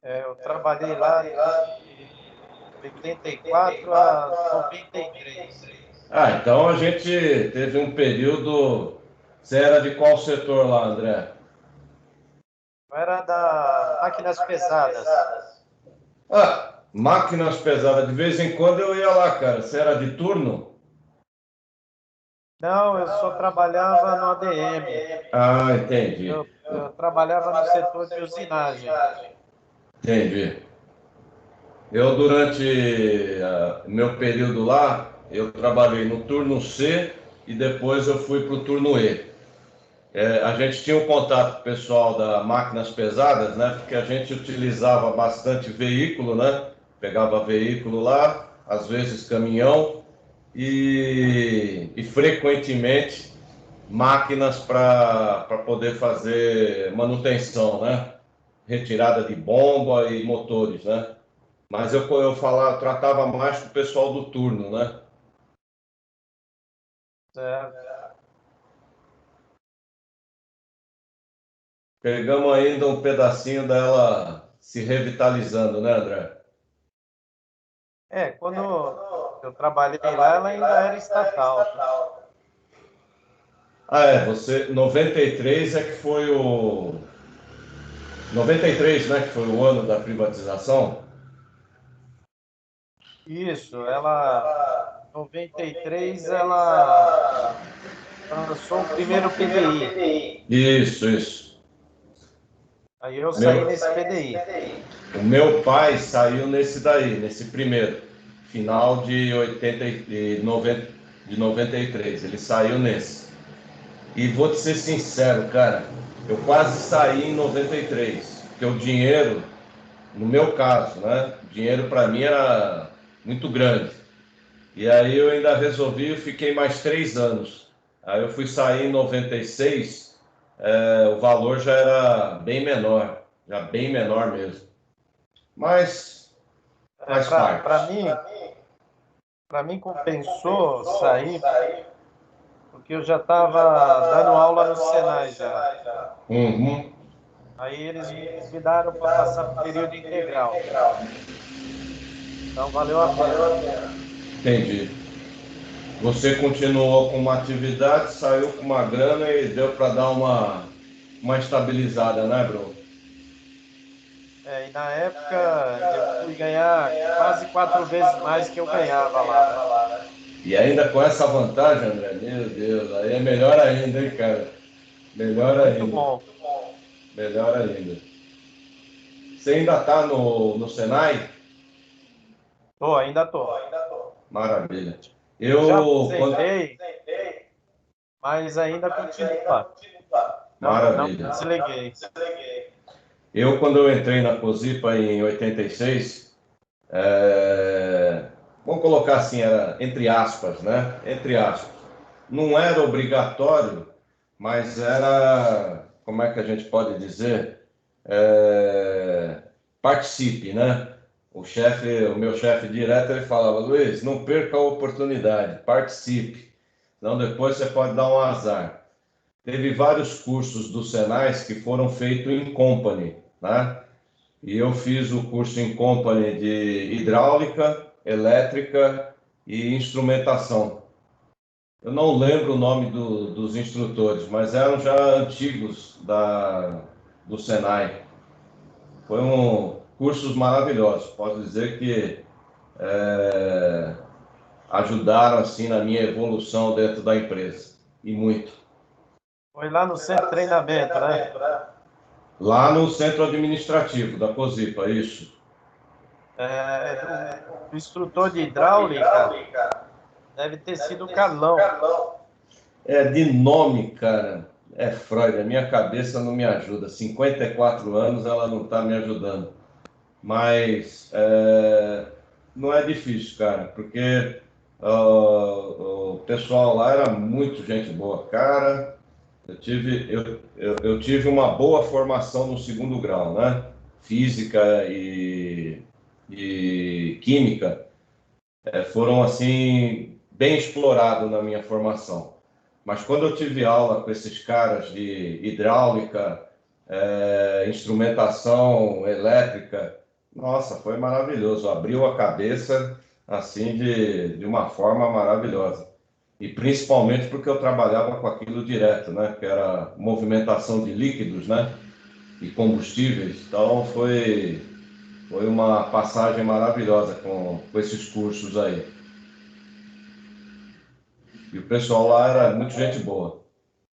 Eu trabalhei lá de 84 a 93. Ah, então a gente teve um período. Você era de qual setor lá, André? Eu era da máquinas pesadas. Ah, máquinas pesadas. De vez em quando eu ia lá, cara. Você era de turno? Não, eu só trabalhava no ADM. Ah, entendi. Eu trabalhava no setor de usinagem. Entendi. Eu, durante meu período lá, eu trabalhei no turno C e depois eu fui para o turno E. A gente tinha um contato com o pessoal da máquinas pesadas, né? Porque a gente utilizava bastante veículo, né? Pegava veículo lá, às vezes caminhão e frequentemente máquinas para poder fazer manutenção, né? Retirada de bomba e motores, né? Mas eu tratava mais com o pessoal do turno, né? Certo. Pegamos ainda um pedacinho dela se revitalizando, né, André? Quando eu trabalhei lá, ela ainda era estatal. Você, 93 é que foi 93, né, que foi o ano da privatização? Isso, ela, em 93, ela lançou o primeiro PDI. Isso. Aí eu saí nesse PDI. O meu pai saiu nesse daí, nesse primeiro, final de 93. Ele saiu nesse. E vou te ser sincero, cara, eu quase saí em 93, porque o dinheiro, no meu caso, né, o dinheiro para mim era muito grande. E aí eu ainda resolvi, eu fiquei mais 3 anos. Aí eu fui sair em 96, o valor já era bem menor, já bem menor mesmo. Mas faz parte. Para mim compensou sair, porque eu já estava dando aula no Senai já. Uhum, Aí eles me convidaram para passar para o período integral. Então valeu a pena. entendi. Você continuou com uma atividade, saiu com uma grana e deu para dar uma estabilizada, né, Bruno? E na época eu fui ganhar quase 4 vezes mais que eu ganhava lá, né? E ainda com essa vantagem, André, meu Deus, aí é melhor ainda, hein, cara? Melhor Muito ainda, bom. melhor ainda. Você ainda está no Senai? Ainda tô. Maravilha. Já Quando... aposentei, mas ainda continuo lá. Não me Maravilha. desliguei. Quando eu entrei na Cosipa em 86, vamos colocar assim, era entre aspas, né? Entre aspas. Não era obrigatório, mas era, como é que a gente pode dizer? Participe, né? O meu chefe direto, ele falava: Luiz, não perca a oportunidade, participe, senão depois você pode dar um azar. Teve vários cursos do Senai que foram feitos em company, né? E eu fiz o curso em company de hidráulica, elétrica e instrumentação. Eu não lembro o nome dos instrutores, mas eram já antigos do Senai. Foram cursos maravilhosos. Posso dizer que ajudaram assim na minha evolução dentro da empresa. E muito. Foi lá no centro de treinamento, né? Lá no centro administrativo da Cosipa, isso. O instrutor de hidráulica deve ter sido o Carlão. De nome, cara, é Freud. A minha cabeça não me ajuda. 54 anos ela não está me ajudando. Mas não é difícil, cara, porque o pessoal lá era muito gente boa. Cara, eu tive uma boa formação no segundo grau, né? Física e química foram, assim, bem explorados na minha formação. Mas quando eu tive aula com esses caras de hidráulica, instrumentação elétrica, nossa, foi maravilhoso. Abriu a cabeça assim de uma forma maravilhosa. E principalmente porque eu trabalhava com aquilo direto, né? Que era movimentação de líquidos, né? E combustíveis. Então foi uma passagem maravilhosa com esses cursos aí. E o pessoal lá era muito gente boa.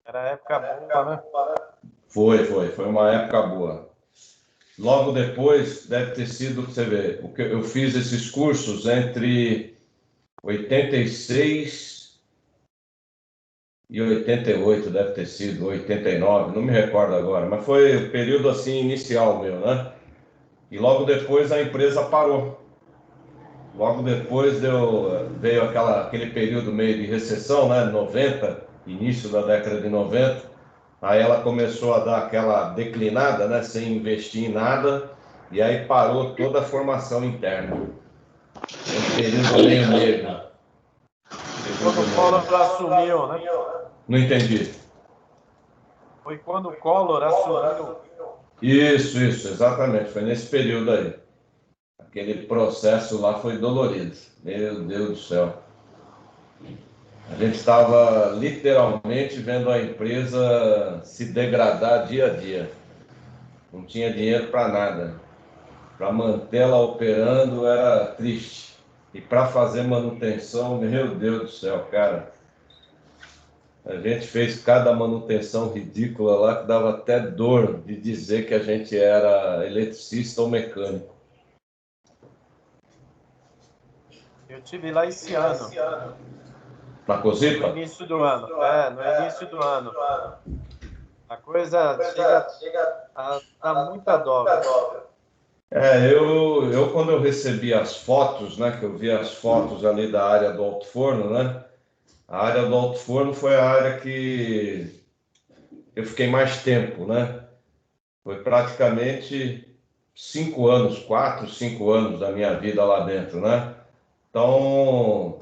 Era época boa, né? Foi uma época boa. Logo depois, deve ter sido, você vê, o que eu fiz esses cursos entre 86 e 88, deve ter sido, 89, não me recordo agora, mas foi o período assim inicial meu, né? E logo depois a empresa parou. Logo depois veio aquele período meio de recessão, né? 90, início da década de 90. Aí ela começou a dar aquela declinada, né? Sem investir em nada. E aí parou toda a formação interna. Um período meio negro. Quando o Collor assumiu, né? Não entendi. Foi quando o Collor assumiu. Isso, exatamente. Foi nesse período aí. Aquele processo lá foi dolorido. Meu Deus do céu. A gente estava literalmente vendo a empresa se degradar dia a dia. Não tinha dinheiro para nada. Para mantê-la operando era triste. E para fazer manutenção, meu Deus do céu, cara. A gente fez cada manutenção ridícula lá que dava até dor de dizer que a gente era eletricista ou mecânico. Eu tive lá esse ano. Na Cosipa? No início do ano. No início do ano. A coisa chega a dar muita dó. Eu quando eu recebi as fotos, né, que eu vi as fotos ali da área do alto forno, né, A área do alto forno foi a área que eu fiquei mais tempo, né? Foi praticamente 5 anos, 4, 5 anos da minha vida lá dentro, né? Então,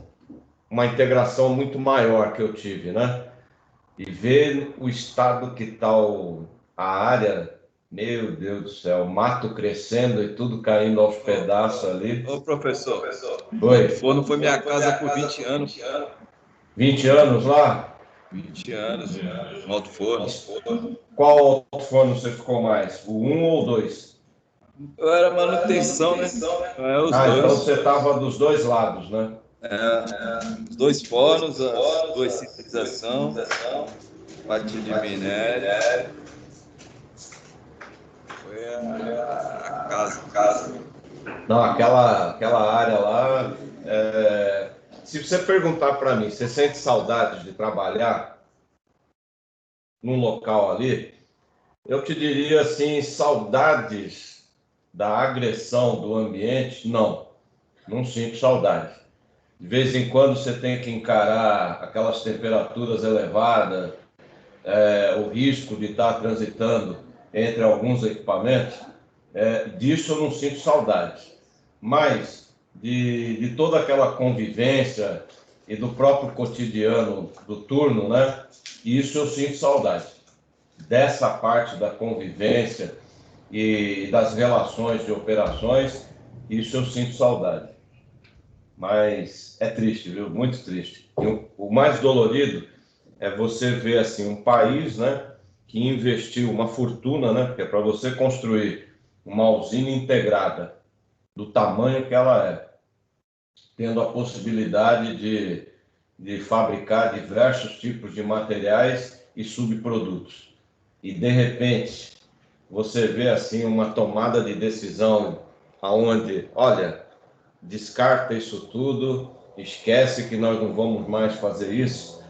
uma integração muito maior que eu tive, né? E ver o estado que está a área, meu Deus do céu, mato crescendo e tudo caindo aos pedaços ali. Ô, professor, Oi, o forno foi minha casa por 20 anos. 20 anos lá? 20 anos, no alto forno. Qual alto forno você ficou mais? O 1 ou o 2? Eu era manutenção, né? Os Então dois. você estava dos dois lados, né? Os dois fornos, as duas civilização, parte de minério. Foi a casa. Não, aquela área lá. Se você perguntar para mim, você sente saudade de trabalhar num local ali? Eu te diria assim, saudades da agressão do ambiente? Não sinto saudade. De vez em quando você tem que encarar aquelas temperaturas elevadas, o risco de estar transitando entre alguns equipamentos, disso eu não sinto saudade. Mas de toda aquela convivência e do próprio cotidiano do turno, né? Isso eu sinto saudade. Dessa parte da convivência e das relações de operações, isso eu sinto saudade. Mas é triste, viu? Muito triste. E o mais dolorido é você ver assim um país, né, que investiu uma fortuna, né, porque é para você construir uma usina integrada do tamanho que ela é, tendo a possibilidade de fabricar diversos tipos de materiais e subprodutos. E de repente você vê assim uma tomada de decisão aonde, olha, descarta isso tudo, esquece que nós não vamos mais fazer isso.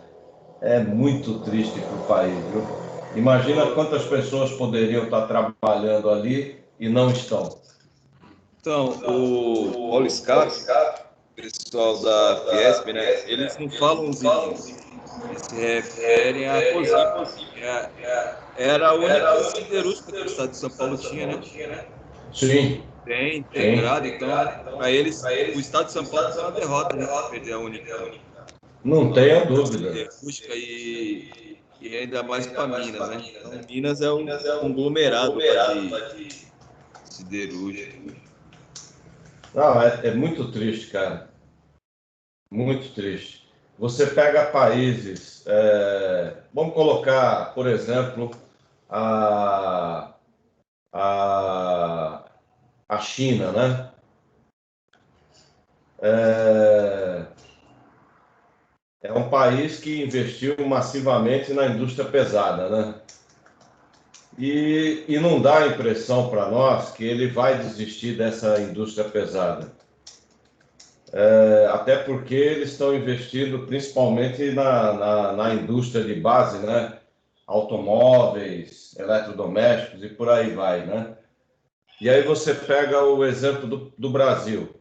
É muito triste para o país, viu? Imagina quantas pessoas poderiam estar trabalhando ali e não estão. Então, o Paulo Scarpa, pessoal da Fiesp, né? Eles não falam usinas, eles se referem a Cosipa. Era a única siderúrgica que o estado de São Paulo tinha, né? Sim. Tem integrado, então, para eles, o estado de São Paulo foi uma derrota, né? Perder a única. Não tenha dúvida. Siderúrgica e ainda mais para Minas, né? Então, Minas é um conglomerado de siderúrgica. Não, é muito triste, cara. Muito triste. Você pega países, vamos colocar, por exemplo, a, a, a China, né? É um país que investiu massivamente na indústria pesada, né? E não dá a impressão para nós que ele vai desistir dessa indústria pesada. Até porque eles estão investindo principalmente na indústria de base, né? Automóveis, eletrodomésticos e por aí vai, né? E aí você pega o exemplo do Brasil,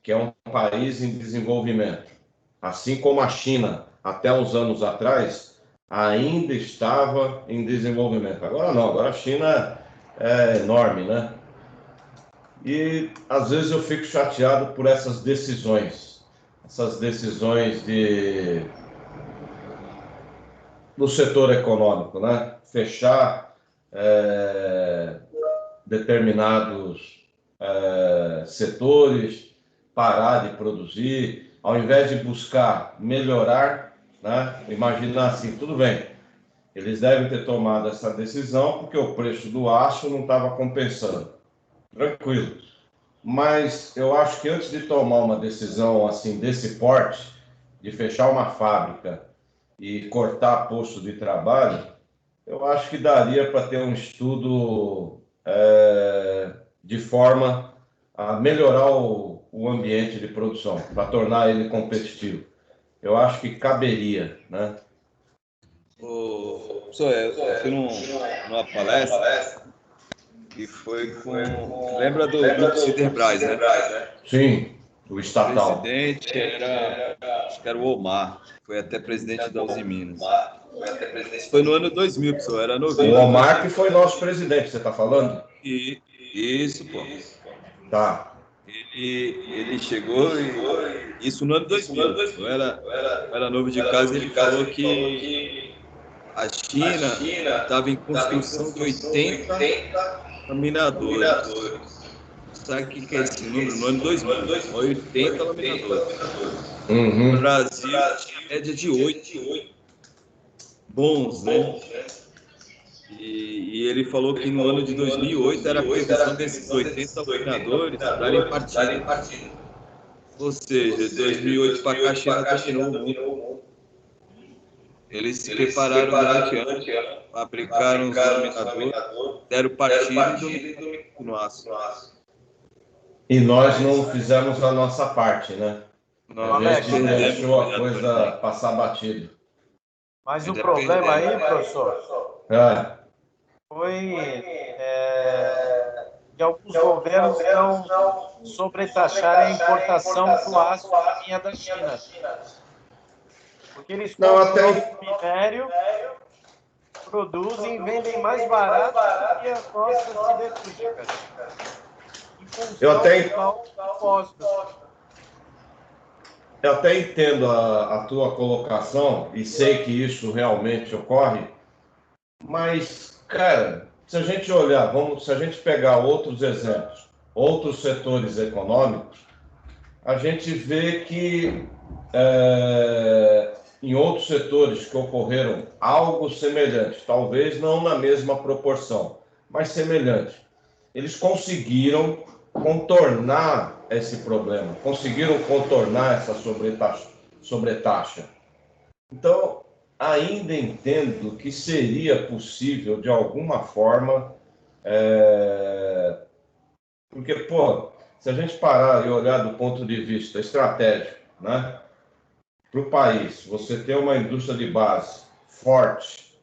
que é um país em desenvolvimento. Assim como a China, até uns anos atrás, ainda estava em desenvolvimento. Agora não, agora a China é enorme, né? E às vezes eu fico chateado por essas decisões do setor econômico, né? Fechar determinados setores, parar de produzir, ao invés de buscar melhorar, né? Imaginar assim, tudo bem, eles devem ter tomado essa decisão porque o preço do aço não estava compensando. Tranquilo. Mas eu acho que antes de tomar uma decisão assim desse porte, de fechar uma fábrica e cortar posto de trabalho, eu acho que daria para ter um estudo de forma a melhorar o ambiente de produção, para tornar ele competitivo. Eu acho que caberia, né? Professor, eu fui numa palestra que foi com... Lembra do Grupo Siderbras, né? Sim. O estatal. O presidente acho que era o Omar, foi até presidente da Uzi Minas. Isso foi no ano 2000, pessoal, era novinho. O Omar que foi nosso presidente, você está falando? Isso, pô. Tá. Ele chegou e isso no ano 2000. Eu era novo de casa e ele falou que a China estava em construção de 80 laminadores. Sabe o que é esse número? No ano 2000, 80 laminadores. Uhum. No Brasil, tinha média de 8. Bons, né? E ele falou que no ano de 2008 era a previsão desses 80 laminadores darem partida. Ou seja, 2008 para cá, a China dominou o mundo. Eles se prepararam durante anos, fabricaram os laminadores, deram partida e dominaram no aço. E nós não fizemos a nossa parte, né? A gente deixou a coisa passar batido. Mas o problema aí, professor, foi que alguns governos não sobretaxarem a importação do aço que vinha da China. Porque eles compram o minério, produzem e vendem mais barato do que as nossas siderúrgicas. Eu até entendo a tua colocação e sei que isso realmente ocorre, mas, cara, se a gente olhar, se a gente pegar outros exemplos, outros setores econômicos, a gente vê que em outros setores que ocorreram algo semelhante, talvez não na mesma proporção, mas semelhante, eles conseguiram contornar esse problema, conseguiram contornar essa sobretaxa. Então, ainda entendo que seria possível, de alguma forma, porque, pô, se a gente parar e olhar do ponto de vista estratégico, né, para o país, você ter uma indústria de base forte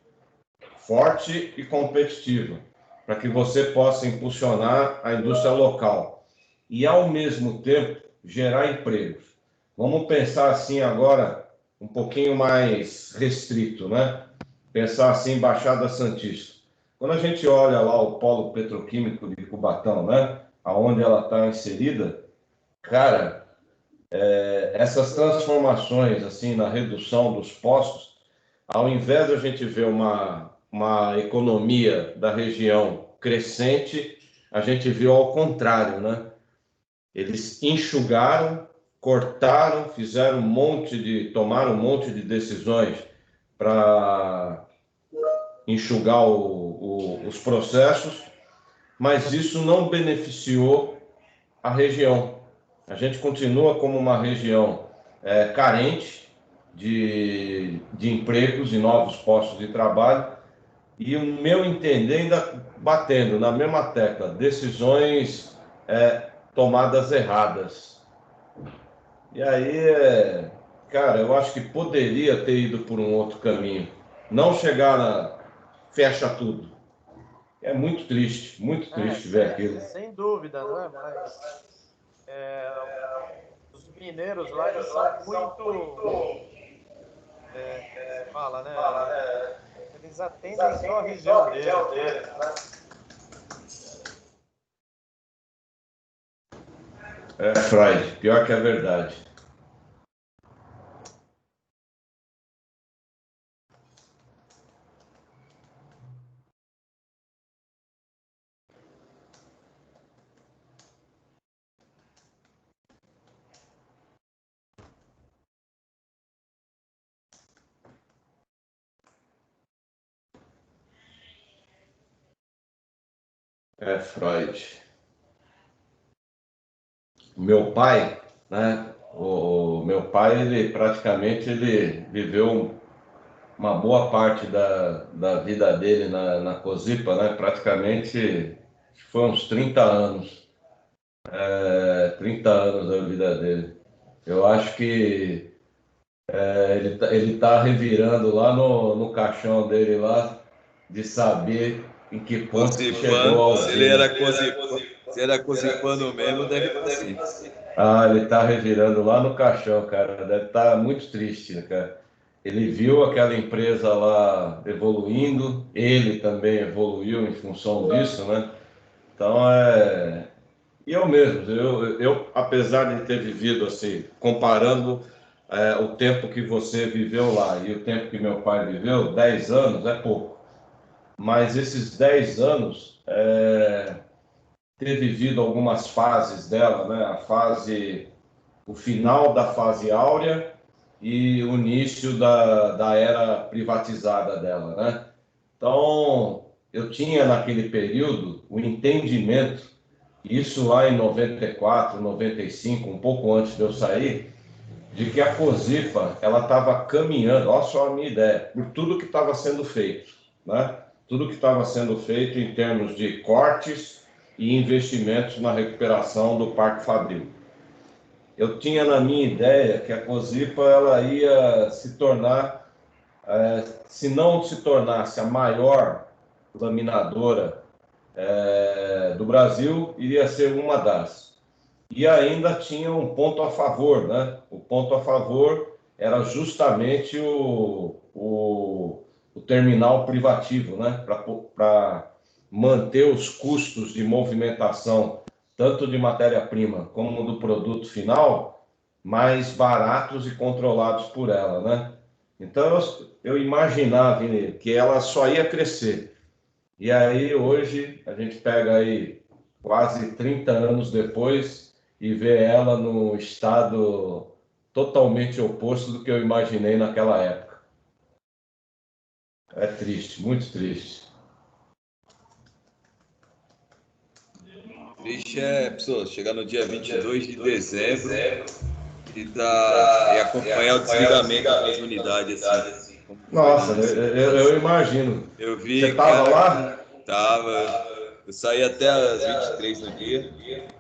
e competitiva, para que você possa impulsionar a indústria local e, ao mesmo tempo, gerar empregos. Vamos pensar assim agora, um pouquinho mais restrito, né? Pensar assim, Baixada Santista. Quando a gente olha lá o polo petroquímico de Cubatão, né? Aonde ela está inserida, cara, essas transformações assim na redução dos postos, ao invés de a gente ver uma economia da região crescente, a gente viu ao contrário, né? Eles enxugaram, cortaram, tomaram um monte de decisões para enxugar os processos, mas isso não beneficiou a região. A gente continua como uma região carente de empregos e novos postos de trabalho, e o meu entender ainda batendo na mesma tecla, decisões tomadas erradas. E aí, cara, eu acho que poderia ter ido por um outro caminho. Não chegar fecha tudo. É muito triste ver aquilo. Sem dúvida, não é? Mas os mineiros lá, eles são muito... fala, né? Eles atendem só a região deles, né? Freud, pior que a verdade. Freud. Meu pai, né? O meu pai, ele praticamente viveu uma boa parte da vida dele na Cosipa, né? Praticamente foi uns 30 anos. 30 anos da vida dele. Eu acho que ele tá revirando lá no caixão dele lá, de saber em que ponto chegou a Alzina. Se era cosipano mesmo, deve ser. Ah, ele tá revirando lá no caixão, cara. Deve estar muito triste, né, cara? Ele viu aquela empresa lá evoluindo, ele também evoluiu em função disso, né? Então, E eu mesmo, apesar de ter vivido assim, comparando o tempo que você viveu lá e o tempo que meu pai viveu, 10 anos é pouco. Mas esses 10 anos, ter vivido algumas fases dela, né? O final da fase áurea e o início da era privatizada dela, né? Então, eu tinha naquele período o entendimento, isso lá em 94, 95, um pouco antes de eu sair, de que a Cosipa ela estava caminhando, olha só a minha ideia, por tudo que estava sendo feito, né? Tudo que estava sendo feito em termos de cortes e investimentos na recuperação do Parque Fabril. Eu tinha na minha ideia que a Cosipa ela ia se tornar, se não se tornasse a maior laminadora do Brasil, iria ser uma das. E ainda tinha um ponto a favor, né? O ponto a favor era justamente o terminal privativo, né? Para manter os custos de movimentação, tanto de matéria-prima como do produto final, mais baratos e controlados por ela, né? Então, eu imaginava que ela só ia crescer. E aí, hoje, a gente pega aí quase 30 anos depois e vê ela no estado totalmente oposto do que eu imaginei naquela época. É triste, muito triste. Triste pessoal, chegar no dia 22 de dezembro e acompanhar o desligamento das unidades, assim. Nossa, eu imagino. Eu vi, Você estava lá? Tava. Eu saí até às 23 no dia.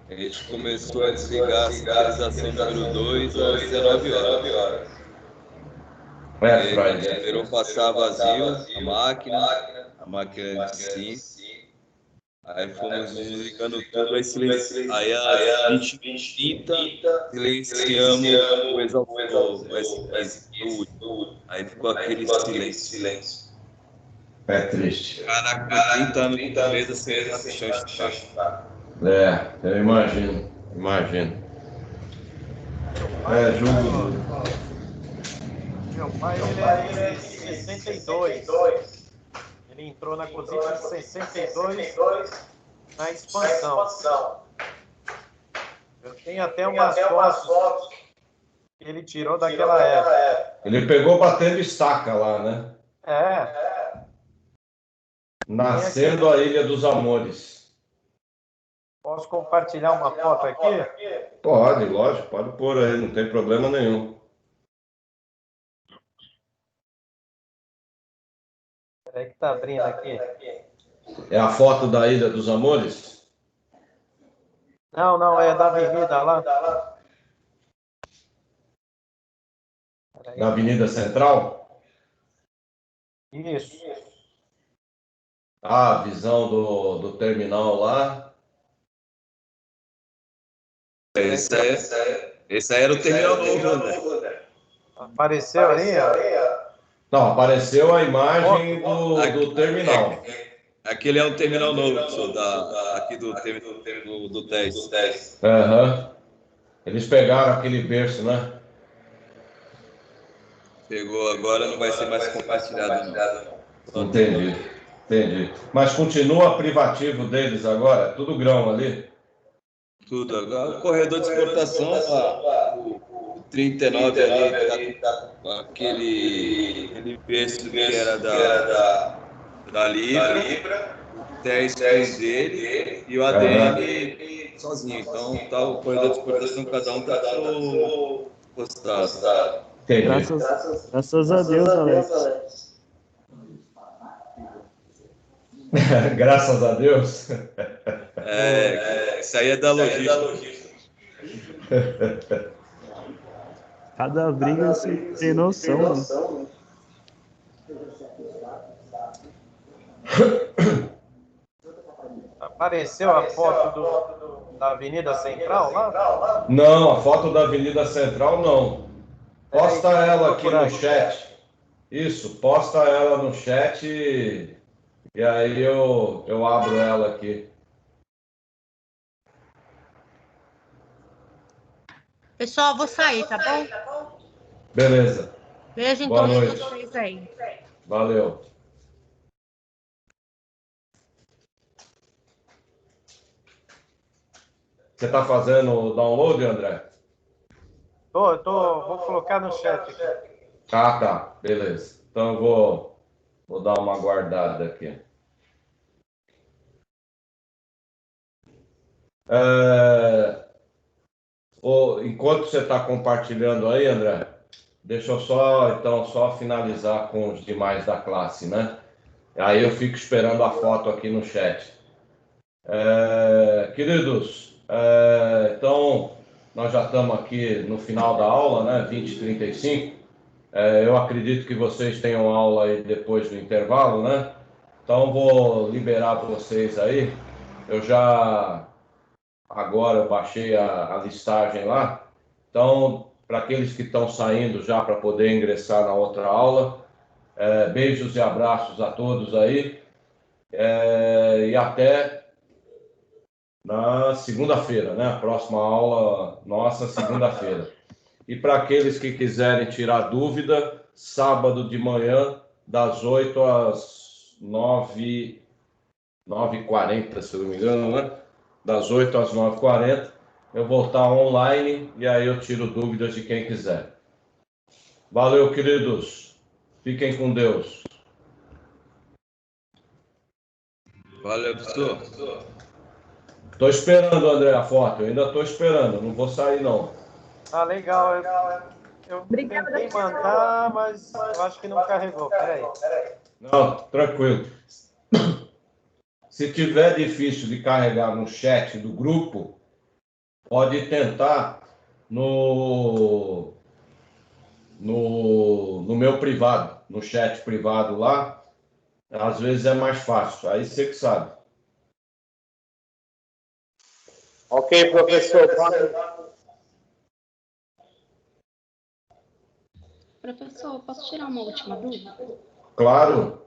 A gente começou a desligar a sinalização número 2 às 19 horas. Esperou passar vazio a máquina de sim. Aí fomos desligando tudo, aí às 20h30 silenciamos o exaustor, o S15 do último. Aí ficou aquele silêncio. É triste. Caraca, com 30 anos de empresa, sem sabe chão está. Eu imagino. Jogo. Meu pai, ele é de 62. Ele entrou na Cosipa em 62, na expansão. Eu tenho até umas fotos que ele tirou daquela época. Ele pegou batendo estaca lá, né? Nascendo a Ilha dos Amores. Posso compartilhar uma foto aqui? Pode, lógico, pode pôr aí, não tem problema nenhum. Peraí que tá abrindo aqui. É a foto da Ilha dos Amores? Não, é da avenida lá. Da Avenida Central? Isso. Ah, a visão do terminal lá. Esse aí era o terminal novo, né? Apareceu aí? Não, apareceu a imagem do terminal. Aquele é um terminal novo, aqui do TES. Eles pegaram aquele berço, né? Pegou, agora não vai ser mais compartilhado, não. Entendi. Mas continua privativo deles agora? Tudo grão ali? Tudo. Agora, o corredor de exportação, o 39 ali, tá com aquele berço que era da Libra, o 10 dele e o ADM sozinho. Então, tá o corredor de exportação, cada um tá no postado. Graças a Deus, Alex. Graças a Deus. Isso aí é da logística. Cada briga sem noção. Né? Apareceu a foto da Avenida Central lá? Não, a foto da Avenida Central não. Posta ela aqui no chat. Isso, posta ela no chat e aí eu abro ela aqui. Pessoal, vou sair, tá bom? Beleza. Beijo em Boa todos noite. vocês aí. Valeu. Você está fazendo o download, André? Vou colocar no chat aqui. Ah, tá. Beleza. Então eu vou dar uma guardada aqui. Enquanto você está compartilhando aí, André, deixa eu só finalizar com os demais da classe, né? Aí eu fico esperando a foto aqui no chat. Queridos, então nós já estamos aqui no final da aula, né? 20h35. Eu acredito que vocês tenham aula aí depois do intervalo, né? Então vou liberar vocês aí. Agora eu baixei a listagem lá. Então, para aqueles que estão saindo já para poder ingressar na outra aula, beijos e abraços a todos aí. E até na segunda-feira, né? A próxima aula nossa, segunda-feira. E para aqueles que quiserem tirar dúvida, sábado de manhã, das 8 às 9h40, se eu não me engano, né? Das 8 às 9h40, eu vou estar online e aí eu tiro dúvidas de quem quiser. Valeu, queridos. Fiquem com Deus. Valeu, professor. Estou esperando, André, a foto. Eu ainda estou esperando. Não vou sair, não. Ah, legal. Eu tentei mandar, mas eu acho que não carregou. Peraí. Não, tranquilo. Se tiver difícil de carregar no chat do grupo, pode tentar no meu privado, no chat privado lá. Às vezes é mais fácil. Aí você que sabe. Ok, professor. Professor, posso tirar uma última dúvida? Claro.